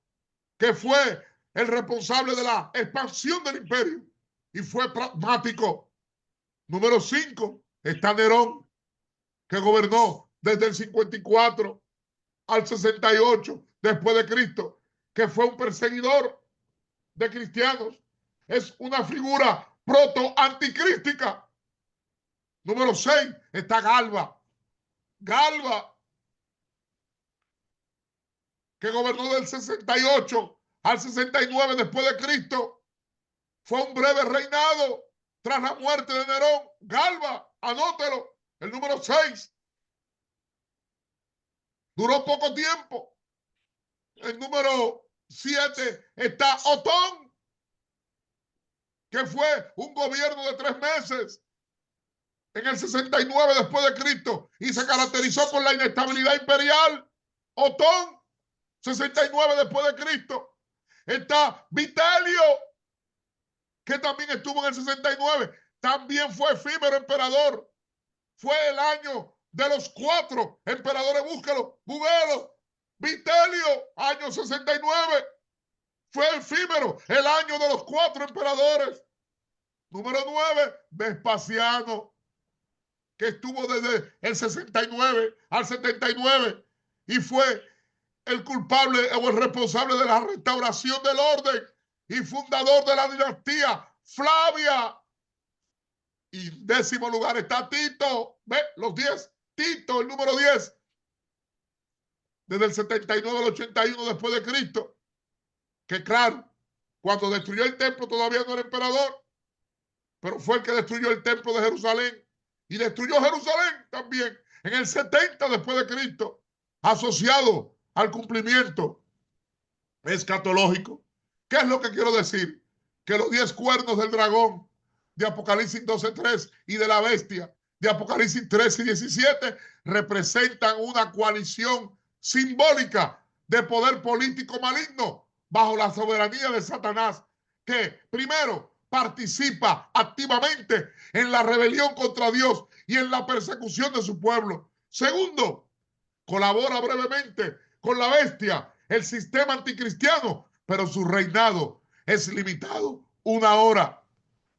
S2: que fue el responsable de la expansión del imperio y fue pragmático. Número 5 está Nerón, que gobernó desde el 54 al 68 después de Cristo, que fue un perseguidor de cristianos. Es una figura proto-anticrística. Número 6 está Galba. Galba, que gobernó del 68 al 69 después de Cristo. Fue un breve reinado tras la muerte de Nerón. Galba, anótelo, el número 6. Duró poco tiempo. El número 7 está Otón, que fue un gobierno de 3 meses en el 69 después de Cristo y se caracterizó por la inestabilidad imperial. Otón, 69 después de Cristo. Está Vitelio, que también estuvo en el 69. También fue efímero emperador. Fue el año de los 4 emperadores. Búsquelo, búsquelo. Vitelio, año 69. Fue efímero, el año de los 4 emperadores. Número 9, Vespasiano, que estuvo desde el 69 al 79 y fue el culpable o el responsable de la restauración del orden y fundador de la dinastía Flavia. Y en 10º lugar está Tito. Ve, los 10. Tito, el número 10. Desde el 79 al 81 después de Cristo. Que claro, cuando destruyó el templo todavía no era emperador, pero fue el que destruyó el templo de Jerusalén y destruyó Jerusalén también en el 70 después de Cristo, asociado al cumplimiento escatológico. ¿Qué es lo que quiero decir? Que los 10 cuernos del dragón de Apocalipsis 12:3 y de la bestia de Apocalipsis 13 y 17 representan una coalición simbólica de poder político maligno bajo la soberanía de Satanás, que primero participa activamente en la rebelión contra Dios y en la persecución de su pueblo. Segundo, colabora brevemente con la bestia, el sistema anticristiano, pero su reinado es limitado, 1 hora.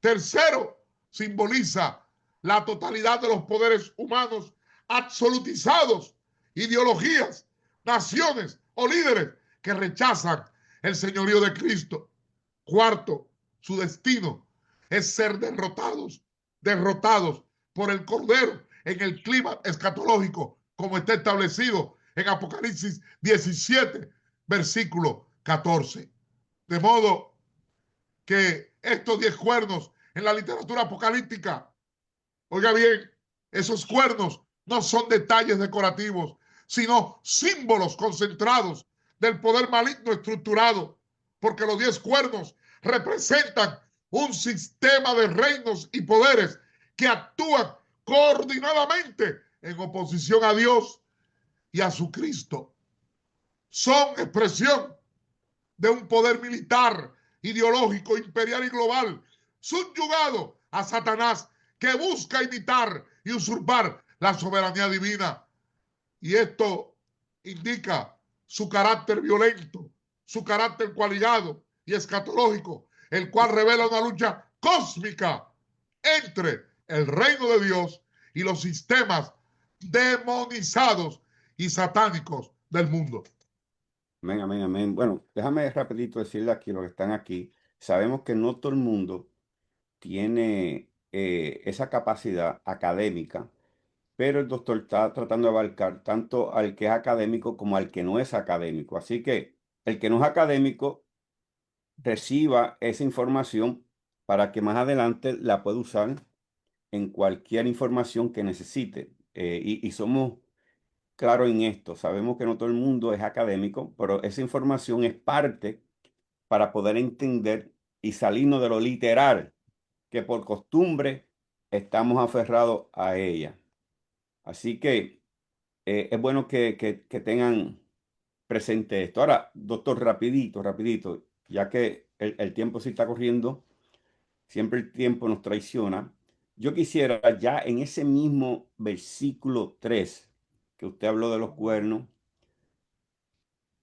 S2: Tercero, simboliza la totalidad de los poderes humanos absolutizados, ideologías, naciones o líderes que rechazan el señorío de Cristo. Cuarto, su destino es ser derrotados por el Cordero en el clima escatológico, como está establecido en Apocalipsis 17, versículo 14. De modo que estos 10 cuernos en la literatura apocalíptica, oiga bien, esos cuernos no son detalles decorativos, sino símbolos concentrados del poder maligno estructurado, porque los 10 cuernos representan un sistema de reinos y poderes que actúan coordinadamente en oposición a Dios y a su Cristo. Son expresión de un poder militar, ideológico, imperial y global, subyugado a Satanás, que busca imitar y usurpar la soberanía divina. Y esto indica su carácter violento, su carácter coaligado y escatológico, el cual revela una lucha cósmica entre el reino de Dios y los sistemas demonizados y satánicos del mundo.
S1: Amén, amén, amén. Bueno, déjame rapidito decirle aquí los que están aquí. Sabemos que no todo el mundo tiene esa capacidad académica, pero el doctor está tratando de abarcar tanto al que es académico como al que no es académico. Así que el que no es académico reciba esa información para que más adelante la pueda usar en cualquier información que necesite. Y somos claros en esto. Sabemos que no todo el mundo es académico, pero esa información es parte para poder entender y salirnos de lo literal, que por costumbre estamos aferrados a ella. Así que es bueno que tengan presente esto. Ahora, doctor, rapidito, rapidito, ya que el tiempo sí está corriendo, siempre el tiempo nos traiciona. Yo quisiera ya en ese mismo versículo 3 que usted habló de los cuernos,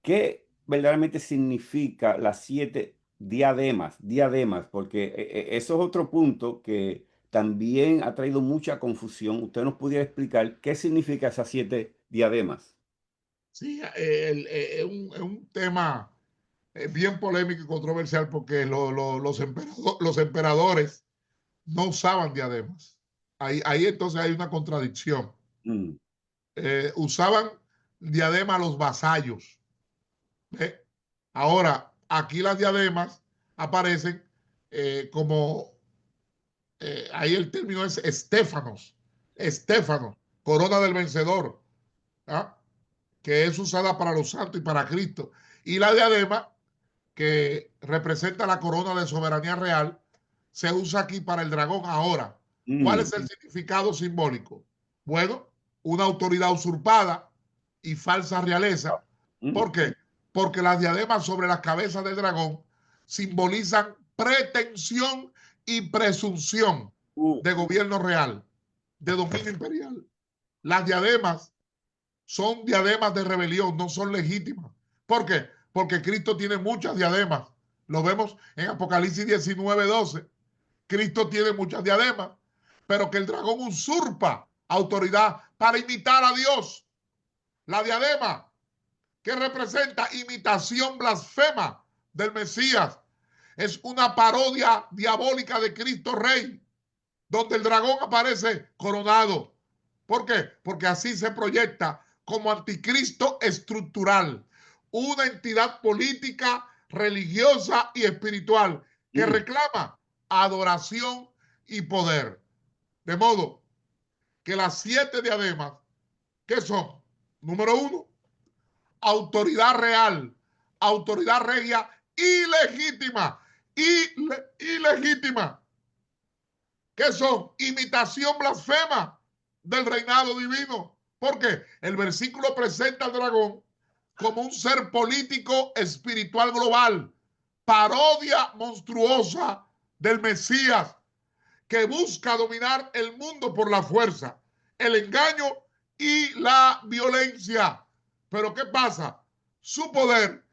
S1: ¿qué verdaderamente significa las 7 diademas, porque eso es otro punto que también ha traído mucha confusión. ¿Usted nos pudiera explicar qué significa esas 7 diademas?
S2: Sí, es un tema bien polémico y controversial porque los emperadores no usaban diademas. Ahí entonces hay una contradicción.
S1: Mm,
S2: Usaban diadema los vasallos. ¿Ve? Ahora, aquí las diademas aparecen como, ahí el término es estéfanos, corona del vencedor, ¿ah? Que es usada para los santos y para Cristo. Y la diadema, que representa la corona de soberanía real, se usa aquí para el dragón. Ahora, ¿cuál
S1: mm,
S2: es el significado simbólico? Bueno, una autoridad usurpada y falsa realeza.
S1: mm,
S2: ¿Por qué? Porque las diademas sobre las cabezas del dragón simbolizan pretensión y presunción
S1: uh,
S2: de gobierno real, de dominio imperial. Las diademas son diademas de rebelión, no son legítimas. ¿Por qué? Porque Cristo tiene muchas diademas. Lo vemos en Apocalipsis 19:12. Cristo tiene muchas diademas, pero que el dragón usurpa autoridad para imitar a Dios. La diadema que representa imitación blasfema del Mesías es una parodia diabólica de Cristo Rey, donde el dragón aparece coronado. ¿Por qué? Porque así se proyecta como anticristo estructural, una entidad política, religiosa y espiritual que
S1: mm.
S2: reclama adoración y poder. De modo que las 7 diademas, ¿qué son? Número 1, autoridad real, autoridad regia ilegítima, ilegítima. ¿Qué son? Imitación blasfema del reinado divino. Porque el versículo presenta al dragón como un ser político espiritual global, parodia monstruosa del Mesías que busca dominar el mundo por la fuerza, el engaño y la violencia. Pero ¿qué pasa? Su poder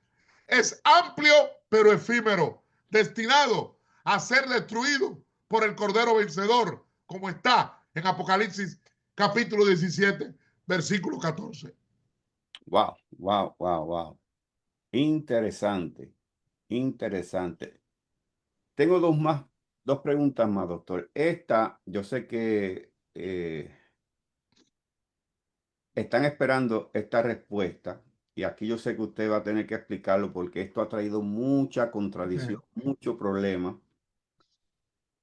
S2: es amplio pero efímero, destinado a ser destruido por el Cordero vencedor, como está en Apocalipsis capítulo 17, versículo 14.
S1: Wow, wow, wow, wow. Interesante, interesante. Tengo dos preguntas más, doctor. Esta, yo sé que están esperando esta respuesta y aquí yo sé que usted va a tener que explicarlo porque esto ha traído mucha contradicción, mucho problema.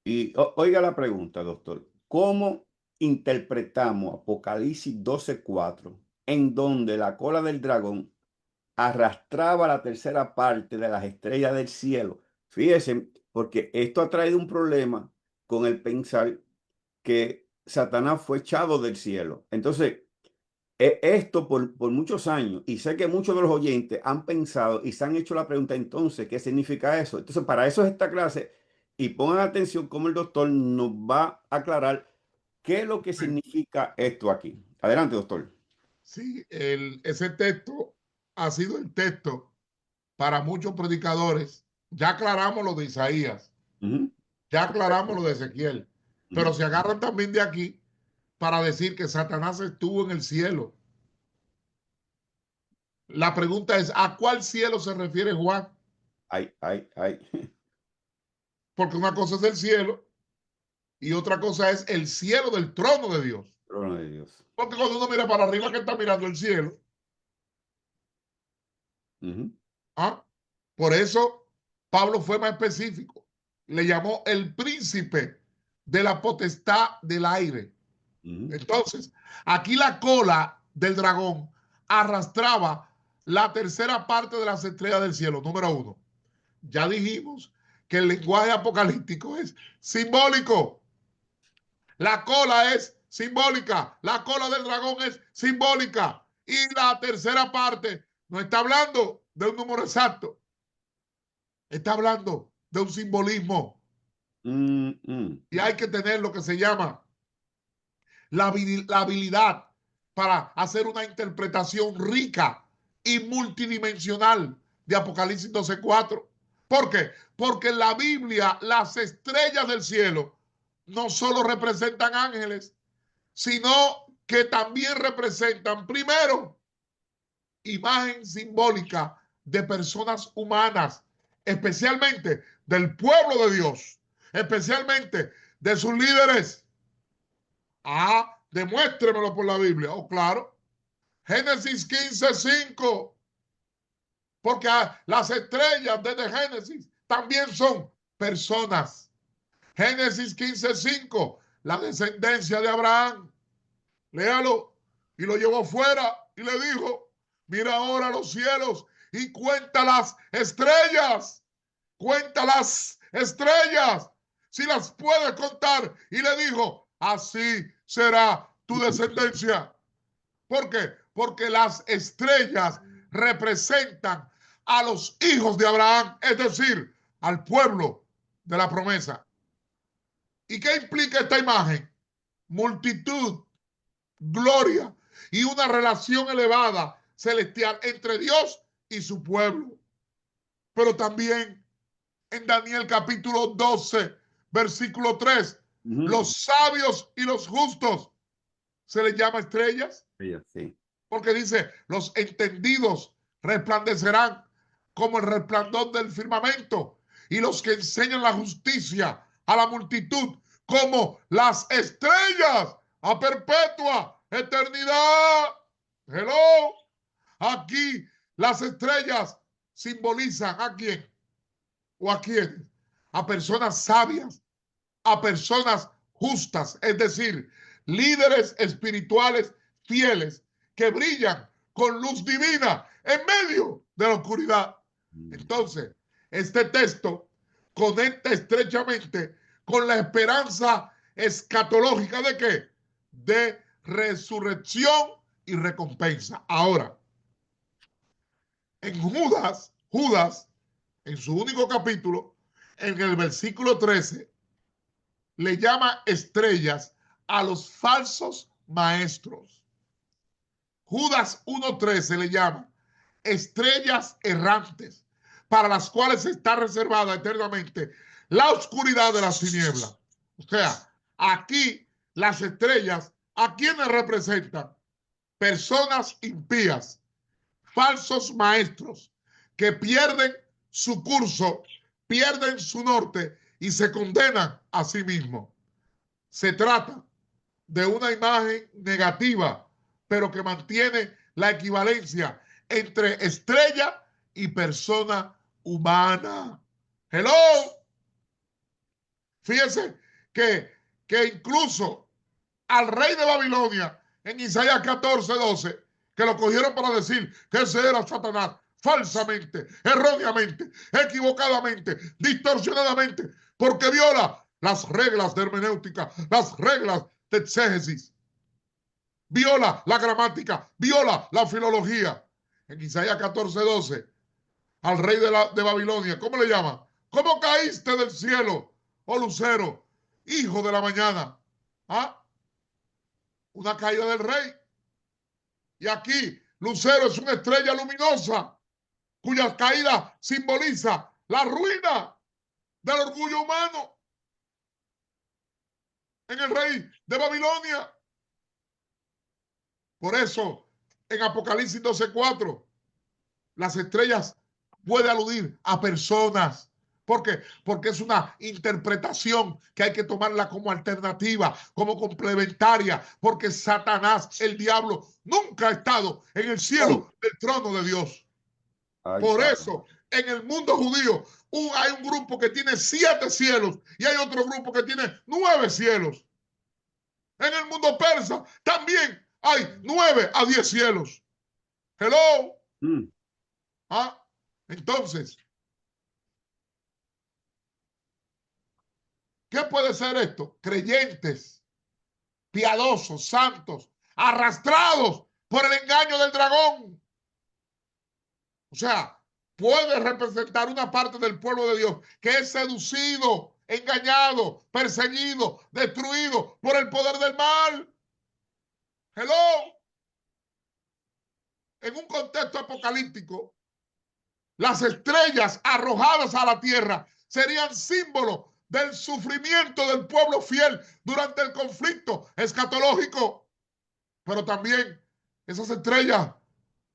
S1: Y oiga la pregunta, doctor. ¿Cómo interpretamos Apocalipsis 12:4, en donde la cola del dragón arrastraba la tercera parte de las estrellas del cielo? Fíjense, porque esto ha traído un problema con el pensar que Satanás fue echado del cielo. Entonces, esto por muchos años, y sé que muchos de los oyentes han pensado y se han hecho la pregunta, entonces, ¿qué significa eso? Entonces, para eso es esta clase, y pongan atención cómo el doctor nos va a aclarar qué es lo que significa esto aquí. Adelante, doctor.
S2: Sí, ese texto ha sido el texto para muchos predicadores. Ya aclaramos lo de Isaías,
S1: Ujú,
S2: ya aclaramos lo de Ezequiel, pero
S1: ujú.
S2: se agarran también de aquí para decir que Satanás estuvo en el cielo. La pregunta es, ¿a cuál cielo se refiere Juan?
S1: Ay, ay, ay.
S2: Porque una cosa es el cielo y otra cosa es el cielo del trono de Dios.
S1: Trono de Dios.
S2: Porque cuando uno mira para arriba, que está mirando el cielo.
S1: Ujú,
S2: ¿Ah? Por eso Pablo fue más específico. Le llamó el príncipe de la potestad del aire.
S1: ujú,
S2: Entonces, aquí la cola del dragón arrastraba la tercera parte de las estrellas del cielo, número 1. Ya dijimos que el lenguaje apocalíptico es simbólico. La cola es simbólica. La cola del dragón es simbólica. Y la tercera parte no está hablando de un número exacto. Está hablando de un simbolismo.
S1: mm, mm.
S2: Y hay que tener lo que se llama la habilidad para hacer una interpretación rica y multidimensional de Apocalipsis 12:4. ¿Por qué? Porque en la Biblia las estrellas del cielo no solo representan ángeles, sino que también representan, primero, imagen simbólica de personas humanas, especialmente del pueblo de Dios, especialmente de sus líderes. Ah, demuéstremelo por la Biblia. Oh, claro. Génesis 15:5. Porque las estrellas desde Génesis también son personas. Génesis 15:5. La descendencia de Abraham. Léalo. Y lo llevó fuera y le dijo, mira ahora los cielos y cuenta las estrellas. Cuenta las estrellas. Si las puedes contar. Y le dijo, así será tu descendencia. ¿Por qué? Porque las estrellas representan a los hijos de Abraham, es decir, al pueblo de la promesa. ¿Y qué implica esta imagen? Multitud, gloria y una relación elevada celestial entre Dios y su pueblo. Pero también en Daniel capítulo 12, versículo 3, los sabios y los justos se les llama estrellas.
S1: Sí.
S2: Porque dice, los entendidos resplandecerán como el resplandor del firmamento y los que enseñan la justicia a la multitud como las estrellas a perpetua eternidad. Hello. Aquí las estrellas simbolizan ¿a quién? ¿O a quién? A personas sabias, a personas justas, es decir, líderes espirituales fieles que brillan con luz divina en medio de la oscuridad. Entonces, este texto conecta estrechamente con la esperanza escatológica de ¿qué? De resurrección y recompensa. Ahora, en Judas, en su único capítulo, en el versículo 13, le llama estrellas a los falsos maestros. Judas 1:13 le llama estrellas errantes, para las cuales está reservada eternamente la oscuridad de las tinieblas. O sea, aquí las estrellas, ¿a quiénes representan? Personas impías, falsos maestros, que pierden su curso, pierden su norte y se condenan a sí mismos. Se trata de una imagen negativa, pero que mantiene la equivalencia entre estrella y persona humana. Hello. Fíjense que incluso al rey de Babilonia, en Isaías 14:12, que lo cogieron para decir que ese era Satanás, falsamente, erróneamente, equivocadamente, distorsionadamente, porque viola las reglas de hermenéutica, las reglas de exégesis, viola la gramática, viola la filología. En Isaías 14:12, al rey de Babilonia, ¿cómo le llama? ¿Cómo caíste del cielo, oh lucero, hijo de la mañana? ¿Ah? Una caída del rey. Y aquí, lucero es una estrella luminosa cuya caída simboliza la ruina del orgullo humano en el rey de Babilonia. Por eso, en Apocalipsis 12:4, las estrellas puede aludir a personas. ¿Por qué? Porque es una interpretación que hay que tomarla como alternativa, como complementaria, porque Satanás, el diablo, nunca ha estado en el cielo del trono de Dios. Por eso, en el mundo judío, hay un grupo que tiene 7 cielos y hay otro grupo que tiene 9 cielos. En el mundo persa también hay 9 a 10 cielos. Hello. ¿Ah? Entonces, ¿qué puede ser esto? Creyentes, piadosos, santos, arrastrados por el engaño del dragón. O sea, puede representar una parte del pueblo de Dios que es seducido, engañado, perseguido, destruido por el poder del mal. Hello. En un contexto apocalíptico, las estrellas arrojadas a la tierra serían símbolos del sufrimiento del pueblo fiel durante el conflicto escatológico. Pero también esas estrellas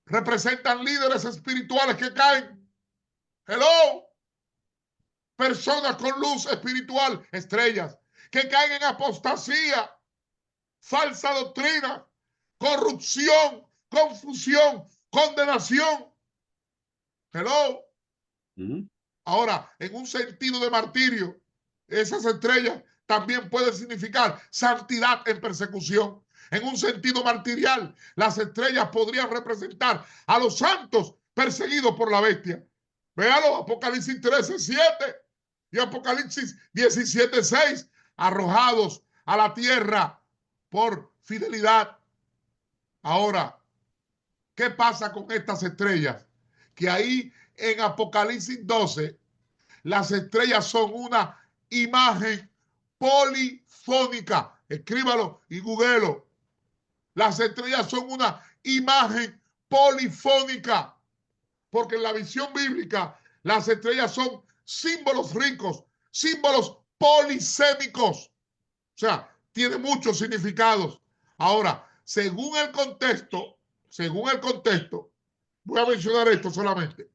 S2: representan líderes espirituales que caen. Hello. Personas con luz espiritual, estrellas, que caen en apostasía, falsa doctrina, corrupción, confusión, condenación. Hello. Ahora, en un sentido de martirio, esas estrellas también pueden significar santidad en persecución. En un sentido martirial, las estrellas podrían representar a los santos perseguidos por la bestia. Véalo, Apocalipsis 13:7 y Apocalipsis 17:6, arrojados a la tierra por fidelidad. Ahora, ¿qué pasa con estas estrellas? Que ahí en Apocalipsis 12, las estrellas son una imagen polifónica. Escríbalo y googlelo. Las estrellas son una imagen polifónica, porque en la visión bíblica las estrellas son símbolos ricos, símbolos polisémicos. O sea, tiene muchos significados. Ahora, según el contexto, voy a mencionar esto solamente.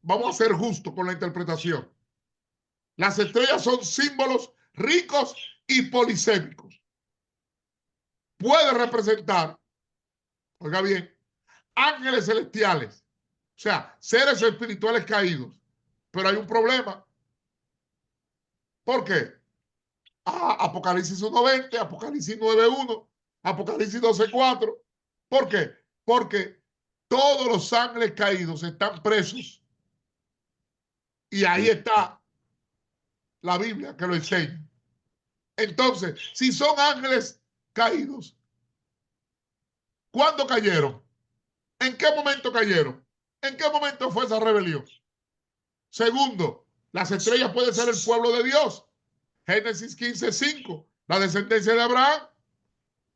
S2: Vamos a ser justos con la interpretación. Las estrellas son símbolos ricos y polisémicos. Puede representar, oiga bien, ángeles celestiales, o sea, seres espirituales caídos. Pero hay un problema. ¿Por qué? Apocalipsis 1:20, Apocalipsis 9:1, Apocalipsis 12:4. ¿Por qué? Porque todos los ángeles caídos están presos. Y ahí está la Biblia que lo enseña. Entonces, si son ángeles caídos, ¿cuándo cayeron? ¿En qué momento cayeron? ¿En qué momento fue esa rebelión? Segundo, las estrellas pueden ser el pueblo de Dios. Génesis 15:5, la descendencia de Abraham.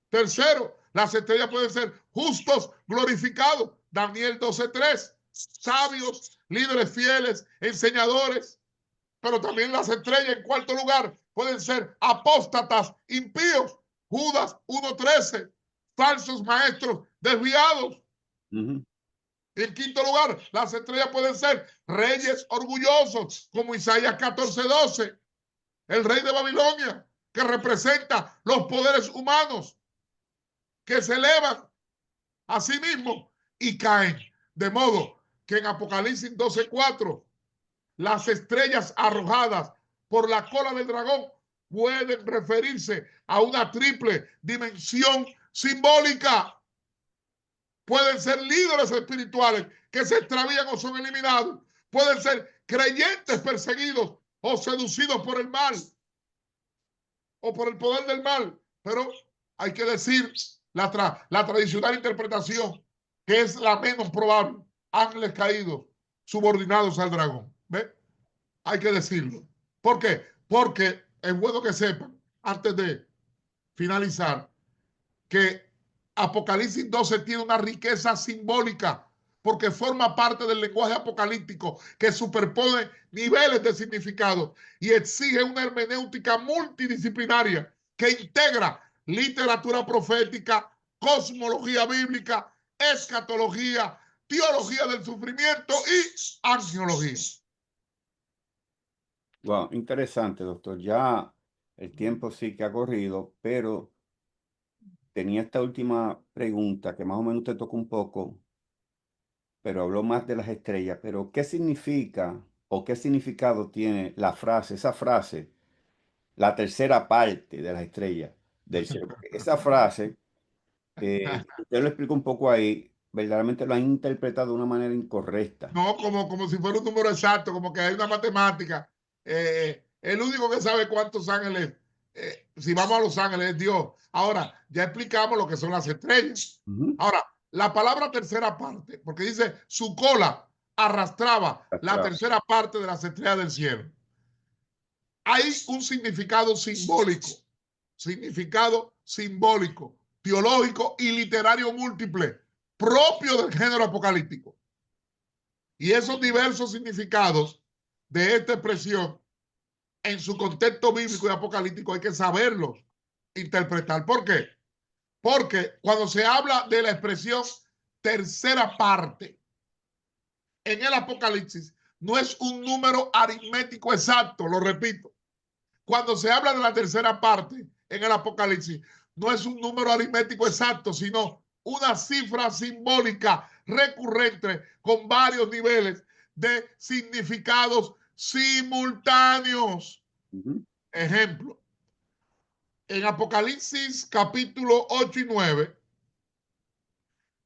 S2: Tercero, las estrellas pueden ser justos glorificados. Daniel 12:3, sabios, líderes fieles, enseñadores. Pero también las estrellas, en cuarto lugar, pueden ser apóstatas, impíos. Judas 1:13, falsos maestros desviados. En quinto lugar, las estrellas pueden ser reyes orgullosos, como Isaías 14:12, el rey de Babilonia, que representa los poderes humanos que se elevan a sí mismos y caen. De modo que en Apocalipsis 12:4, las estrellas arrojadas por la cola del dragón pueden referirse a una triple dimensión simbólica. Pueden ser líderes espirituales que se extravían o son eliminados. Pueden ser creyentes perseguidos o seducidos por el mal o por el poder del mal. Pero hay que decir la tradicional interpretación, que es la menos probable. Ángeles caídos, subordinados al dragón. ¿Ve? Hay que decirlo. ¿Por qué? Porque es bueno que sepan, antes de finalizar, que Apocalipsis 12 tiene una riqueza simbólica, porque forma parte del lenguaje apocalíptico que superpone niveles de significado y exige una hermenéutica multidisciplinaria que integra literatura profética, cosmología bíblica, escatología, teología del sufrimiento y arqueología.
S1: Wow, interesante, doctor. Ya el tiempo sí que ha corrido, pero tenía esta última pregunta que más o menos te tocó un poco, pero habló más de las estrellas. Pero ¿qué significa o qué significado tiene la frase, esa frase, la tercera parte de las estrellas del cielo? Porque esa frase, usted lo explica un poco ahí, verdaderamente lo han interpretado de una manera incorrecta.
S2: No, como si fuera un número exacto, como que hay una matemática. El único que sabe cuántos ángeles, si vamos a los ángeles, es Dios. Ahora, ya explicamos lo que son las estrellas. Ahora, la palabra tercera parte, porque dice su cola arrastraba la tercera parte de las estrellas del cielo. Hay un significado simbólico, teológico y literario múltiple, propio del género apocalíptico. Y esos diversos significados de esta expresión en su contexto bíblico y apocalíptico hay que saberlos interpretar. ¿Por qué? Porque cuando se habla de la expresión tercera parte en el Apocalipsis, no es un número aritmético exacto, lo repito. Cuando se habla de la tercera parte en el Apocalipsis, no es un número aritmético exacto, sino una cifra simbólica recurrente con varios niveles de significados simultáneos. Ejemplo, en Apocalipsis capítulo 8 y 9,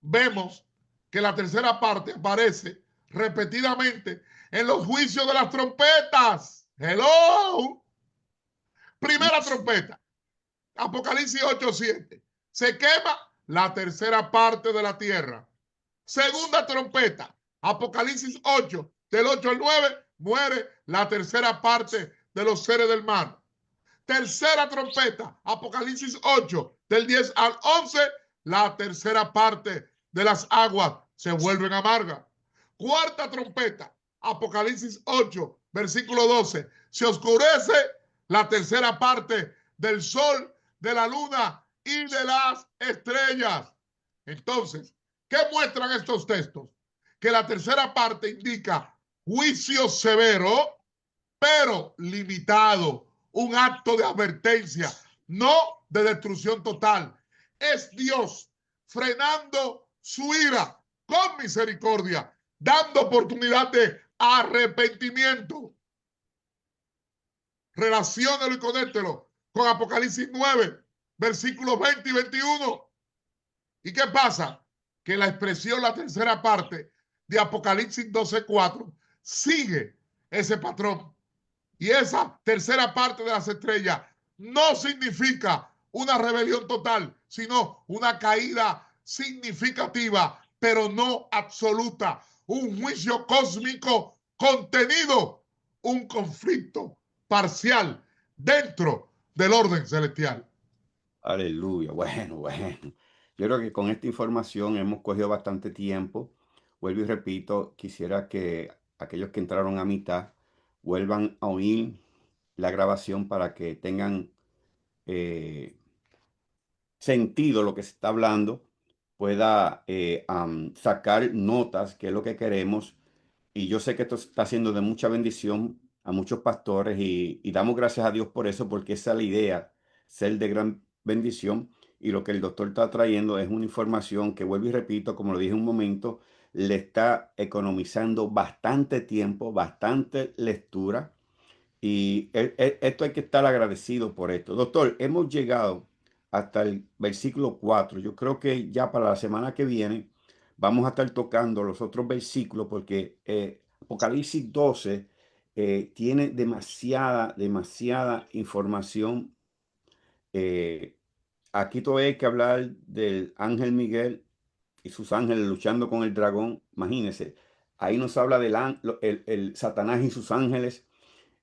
S2: vemos que la tercera parte aparece repetidamente en los juicios de las trompetas. Hello. Primera trompeta, Apocalipsis 8:7. Se quema la tercera parte de la tierra. Segunda trompeta, Apocalipsis 8, del 8 al 9, muere la tercera parte de los seres del mar. Tercera trompeta, Apocalipsis 8, del 10 al 11, la tercera parte de las aguas se vuelven amargas. Cuarta trompeta, Apocalipsis 8, versículo 12, se oscurece la tercera parte del sol, de la luna y de las estrellas. Entonces, ¿qué muestran estos textos? Que la tercera parte indica juicio severo, pero limitado, un acto de advertencia, no de destrucción total. Es Dios frenando su ira con misericordia, dando oportunidad de arrepentimiento. Relaciónelo y conéctelo con Apocalipsis 9, versículos 20 y 21. ¿Y qué pasa? Que la expresión, la tercera parte de Apocalipsis 12:4 sigue ese patrón. Y esa tercera parte de las estrellas no significa una rebelión total, sino una caída significativa, pero no absoluta. Un juicio cósmico contenido, un conflicto parcial dentro del orden celestial.
S1: Aleluya. Bueno. Yo creo que con esta información hemos cogido bastante tiempo. Vuelvo y repito, quisiera que aquellos que entraron a mitad vuelvan a oír la grabación para que tengan eh, sentido lo que se está hablando, pueda sacar notas, que es lo que queremos. Y yo sé que esto está siendo de mucha bendición a muchos pastores y damos gracias a Dios por eso, porque esa es la idea, ser de gran bendición. Y lo que el doctor está trayendo es una información que, vuelvo y repito, como lo dije un momento, le está economizando bastante tiempo, bastante lectura. Y esto hay que estar agradecido por esto. Doctor, hemos llegado hasta el versículo 4. Yo creo que ya para la semana que viene vamos a estar tocando los otros versículos porque Apocalipsis 12 tiene demasiada información. Eh, Aquí todavía hay que hablar del ángel Miguel y sus ángeles luchando con el dragón. Imagínense, ahí nos habla del el Satanás y sus ángeles,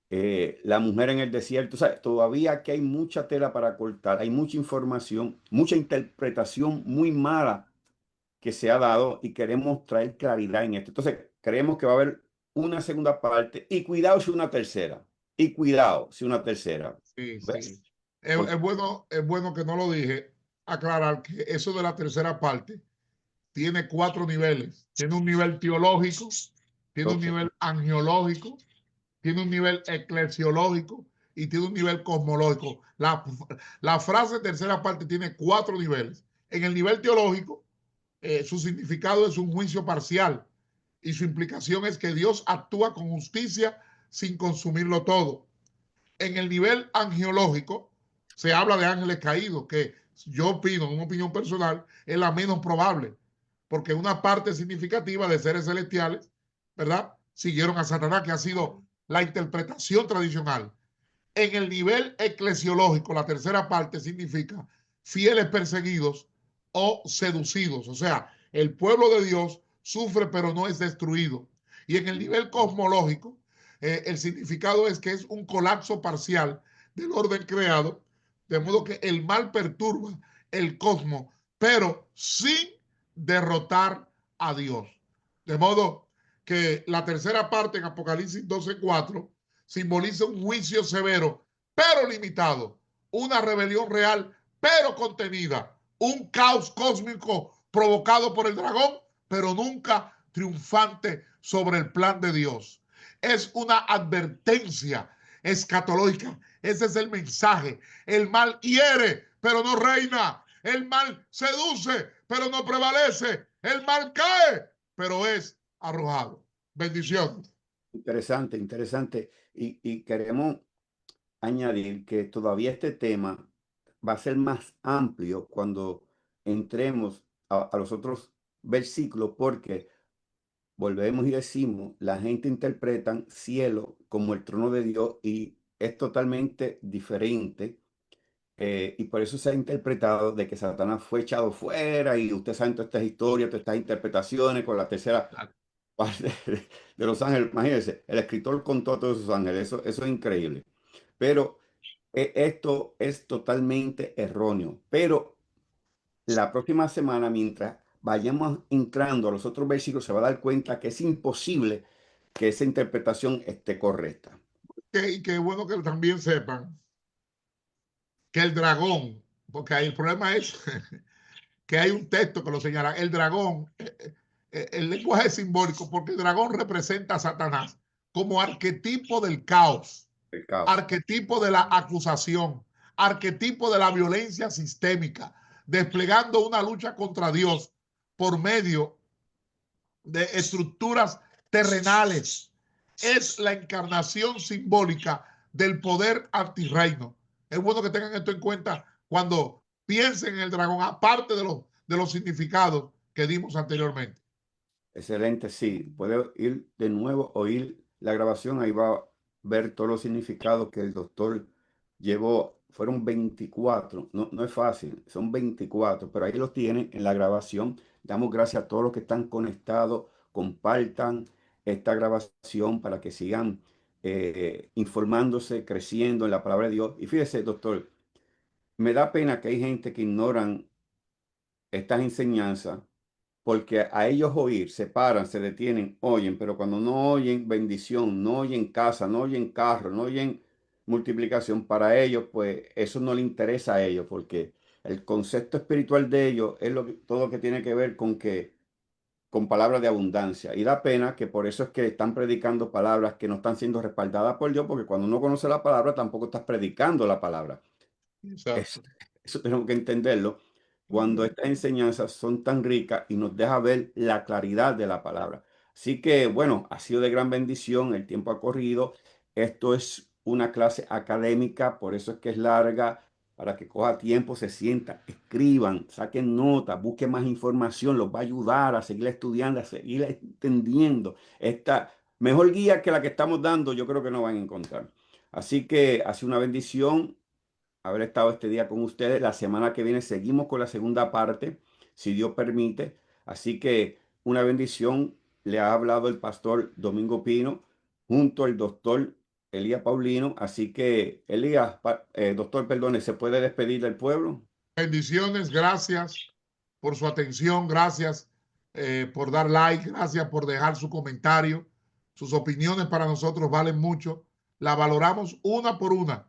S1: la mujer en el desierto. O sea, todavía que hay mucha tela para cortar, hay mucha información, mucha interpretación muy mala que se ha dado y queremos traer claridad en esto. Entonces, creemos que va a haber una segunda parte y cuidado si una tercera. Y cuidado si una tercera.
S2: Sí,
S1: ¿Ves?
S2: sí. Es bueno que no lo dije, aclarar que eso de la tercera parte tiene 4 niveles. Tiene un nivel teológico, tiene un
S1: Ok.
S2: nivel angiológico, tiene un nivel eclesiológico y tiene un nivel cosmológico. La frase tercera parte tiene 4 niveles. En el nivel teológico, su significado es un juicio parcial y su implicación es que Dios actúa con justicia sin consumirlo todo. En el nivel angiológico se habla de ángeles caídos, que yo opino, en una opinión personal, es la menos probable, porque una parte significativa de seres celestiales, ¿verdad?, siguieron a Satanás, que ha sido la interpretación tradicional. En el nivel eclesiológico, la tercera parte significa fieles perseguidos o seducidos. O sea, el pueblo de Dios sufre pero no es destruido. Y en el nivel cosmológico, el significado es que es un colapso parcial del orden creado, de modo que el mal perturba el cosmos, pero sin derrotar a Dios. De modo que la tercera parte en Apocalipsis 12:4 simboliza un juicio severo, pero limitado, una rebelión real, pero contenida, un caos cósmico provocado por el dragón, pero nunca triunfante sobre el plan de Dios. Es una advertencia escatológica. Ese es el mensaje. El mal hiere, pero no reina. El mal seduce, pero no prevalece. El mal cae, pero es arrojado. Bendiciones.
S1: Interesante, interesante. Y queremos añadir que todavía este tema va a ser más amplio cuando entremos a los otros versículos, porque volvemos y decimos, la gente interpreta cielo como el trono de Dios y es totalmente diferente. Y por eso se ha interpretado de que Satanás fue echado fuera y usted sabe todas estas historias, todas estas interpretaciones con la tercera parte de los ángeles. Imagínense, el escritor contó a todos sus ángeles, eso es increíble. Pero esto es totalmente erróneo. Pero la próxima semana, mientras vayamos entrando a los otros versículos, se va a dar cuenta que es imposible que esa interpretación esté correcta.
S2: Y qué bueno que también sepan que el dragón, porque ahí el problema es que hay un texto que lo señala, el dragón, el lenguaje es simbólico, porque el dragón representa a Satanás como arquetipo del caos,
S1: El caos.
S2: arquetipo de la acusación, arquetipo de la violencia sistémica, desplegando una lucha contra Dios por medio de estructuras terrenales. Es la encarnación simbólica del poder antirreino. Es bueno que tengan esto en cuenta cuando piensen en el dragón, aparte de los significados que dimos anteriormente.
S1: Excelente, sí. Puede ir de nuevo, oír la grabación, ahí va a ver todos los significados que el doctor llevó. Fueron 24, no, no es fácil, son 24, pero ahí los tienen en la grabación. Damos gracias a todos los que están conectados, compartan esta grabación para que sigan informándose, creciendo en la palabra de Dios. Y fíjese, doctor, me da pena que hay gente que ignoran estas enseñanzas porque a ellos oír, se paran, se detienen, oyen, pero cuando no oyen bendición, no oyen casa, no oyen carro, no oyen multiplicación para ellos, pues eso no le interesa a ellos, porque el concepto espiritual de ellos es todo lo que tiene que ver con palabras de abundancia. Y da pena que por eso es que están predicando palabras que no están siendo respaldadas por Dios, porque cuando uno conoce la palabra, tampoco estás predicando la palabra. Es-
S2: Exacto.
S1: Eso tenemos que entenderlo cuando estas enseñanzas son tan ricas y nos deja ver la claridad de la palabra. Así que, bueno, ha sido de gran bendición, el tiempo ha corrido. Esto es una clase académica, por eso es que es larga, para que coja tiempo, se sienta, escriban, saquen notas, busquen más información, los va a ayudar a seguir estudiando, a seguir entendiendo. Esta mejor guía que la que estamos dando, yo creo que no van a encontrar. Así que ha sido una bendición haber estado este día con ustedes. La semana que viene seguimos con la segunda parte, si Dios permite. Así que una bendición. Le ha hablado el pastor Domingo Pino junto al doctor Elías Paulino. Así que, Elías, doctor, perdone, ¿se puede despedir del pueblo?
S2: Bendiciones, gracias por su atención, gracias por dar like, gracias por dejar su comentario. Sus opiniones para nosotros valen mucho. La valoramos una por una.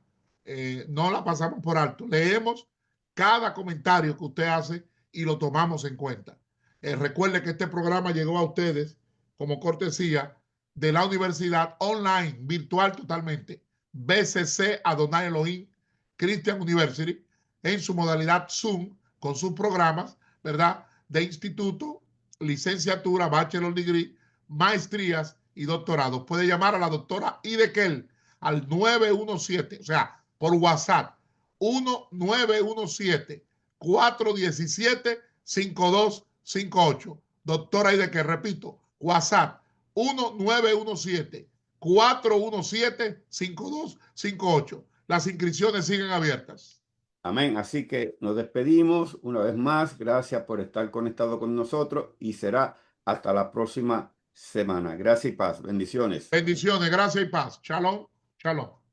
S2: No la pasamos por alto. Leemos cada comentario que usted hace y lo tomamos en cuenta. Recuerde que este programa llegó a ustedes como cortesía de la universidad online, virtual totalmente, BCC Adonai Elohim Christian University, en su modalidad Zoom, con sus programas, ¿verdad? De instituto, licenciatura, bachelor degree, maestrías y doctorados. Puede llamar a la doctora Idekel al 917, o sea, por WhatsApp, 1917-417-5258. Doctora Idekel, repito, WhatsApp, 1917-417-5258. Las inscripciones siguen abiertas.
S1: Amén. Así que nos despedimos una vez más. Gracias por estar conectado con nosotros y será hasta la próxima semana. Gracias y paz. Bendiciones.
S2: Bendiciones, gracias y paz. Shalom, shalom.